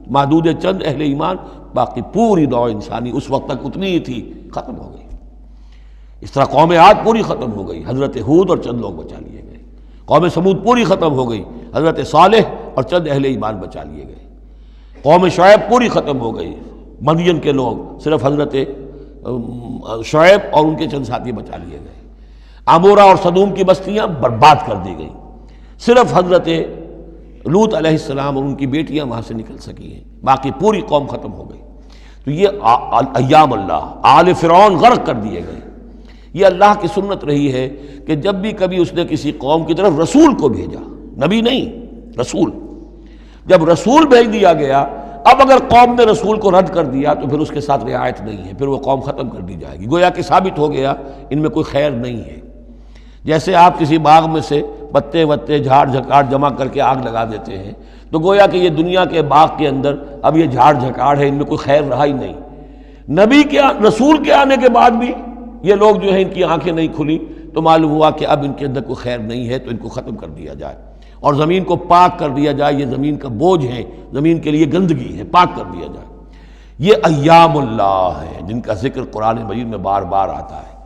محدود چند اہل ایمان، باقی پوری نوع انسانی اس وقت تک اتنی ہی تھی، ختم ہو گئی۔ اس طرح قوم عاد پوری ختم ہو گئی، حضرت ہود اور چند لوگ بچا لیے گئے۔ قوم سمود پوری ختم ہو گئی، حضرت صالح اور چند اہل ایمان بچا لیے گئے۔ قوم شعیب پوری ختم ہو گئی، مدین کے لوگ، صرف حضرت شعیب اور ان کے چند ساتھی بچا لیے گئے۔ عمورہ اور صدوم کی بستیاں برباد کر دی گئیں، صرف حضرت لوط علیہ السلام اور ان کی بیٹیاں وہاں سے نکل سکی ہیں، باقی پوری قوم ختم ہو گئی۔ تو یہ ایام اللہ، آل فرعون غرق کر دیے گئے۔ یہ اللہ کی سنت رہی ہے کہ جب بھی کبھی اس نے کسی قوم کی طرف رسول کو بھیجا، نبی نہیں، رسول، جب رسول بھیج دیا گیا اب اگر قوم نے رسول کو رد کر دیا تو پھر اس کے ساتھ رعایت نہیں ہے، پھر وہ قوم ختم کر دی جائے گی، گویا کہ ثابت ہو گیا ان میں کوئی خیر نہیں ہے۔ جیسے آپ کسی باغ میں سے پتے وتے جھاڑ جھکاڑ جمع کر کے آگ لگا دیتے ہیں تو گویا کہ یہ دنیا کے باغ کے اندر اب یہ جھاڑ جھکاڑ ہے، ان میں کوئی خیر رہا ہی نہیں۔ نبی کے رسول کے آنے کے بعد بھی یہ لوگ جو ہیں ان کی آنکھیں نہیں کھلی تو معلوم ہوا کہ اب ان کے اندر کوئی خیر نہیں ہے، تو ان کو ختم کر دیا جائے اور زمین کو پاک کر دیا جائے، یہ زمین کا بوجھ ہے، زمین کے لیے گندگی ہے، پاک کر دیا جائے۔ یہ ایام اللہ ہے جن کا ذکر قرآن مجید میں بار بار آتا ہے۔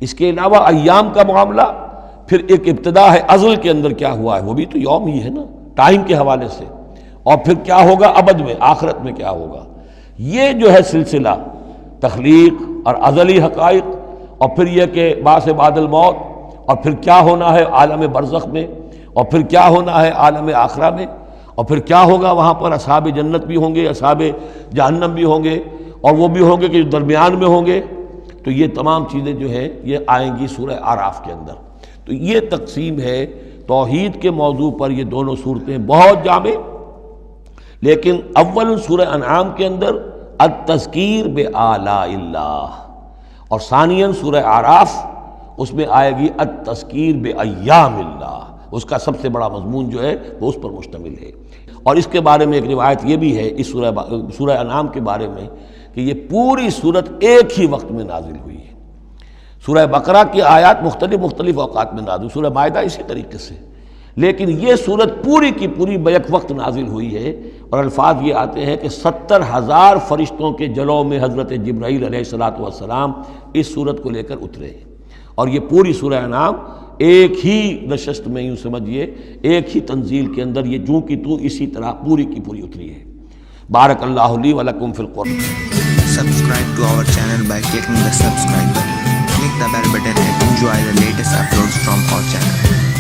اس کے علاوہ ایام کا معاملہ پھر ایک ابتدا ہے، ازل کے اندر کیا ہوا ہے وہ بھی تو یوم ہی ہے نا، ٹائم کے حوالے سے، اور پھر کیا ہوگا ابد میں، آخرت میں کیا ہوگا۔ یہ جو ہے سلسلہ تخلیق اور ازلی حقائق، اور پھر یہ کہ بعث بعد الموت، اور پھر کیا ہونا ہے عالم برزخ میں، اور پھر کیا ہونا ہے عالم آخرہ میں، اور پھر کیا ہوگا وہاں پر اصحاب جنت بھی ہوں گے، اصحاب جہنم بھی ہوں گے، اور وہ بھی ہوں گے کہ جو درمیان میں ہوں گے، تو یہ تمام چیزیں جو ہیں یہ آئیں گی سورہ اعراف کے اندر۔ تو یہ تقسیم ہے توحید کے موضوع پر، یہ دونوں صورتیں بہت جامع، لیکن اول سورہ انعام کے اندر التذکیر بآلاء اللہ، اور ثانیاً سورہ اعراف اس میں آئے گی التذکیر بایام اللہ، اس کا سب سے بڑا مضمون جو ہے وہ اس پر مشتمل ہے۔ اور اس کے بارے میں ایک روایت یہ بھی ہے اس سورہ انعام کے بارے میں کہ یہ پوری سورت ایک ہی وقت میں نازل ہوئی ہے۔ سورہ بقرہ کی آیات مختلف اوقات میں نازل، سورہ مائدہ اسی طریقے سے، لیکن یہ سورت پوری کی پوری بیک وقت نازل ہوئی ہے، اور الفاظ یہ آتے ہیں کہ 70,000 فرشتوں کے جلووں میں حضرت جبرائیل علیہ السلام اس سورت کو لے کر اترے ہیں، اور یہ پوری سورہ انعام ایک ہی نشست میں، یوں سمجھیے ایک ہی تنزیل کے اندر یہ جوں کی تو اسی طرح پوری کی پوری اتری ہے۔ بارک اللہ لی ولکم فی القرآن۔ Subscribe to our channel by clicking the subscribe button. Click the bell button and enjoy the latest uploads from our channel.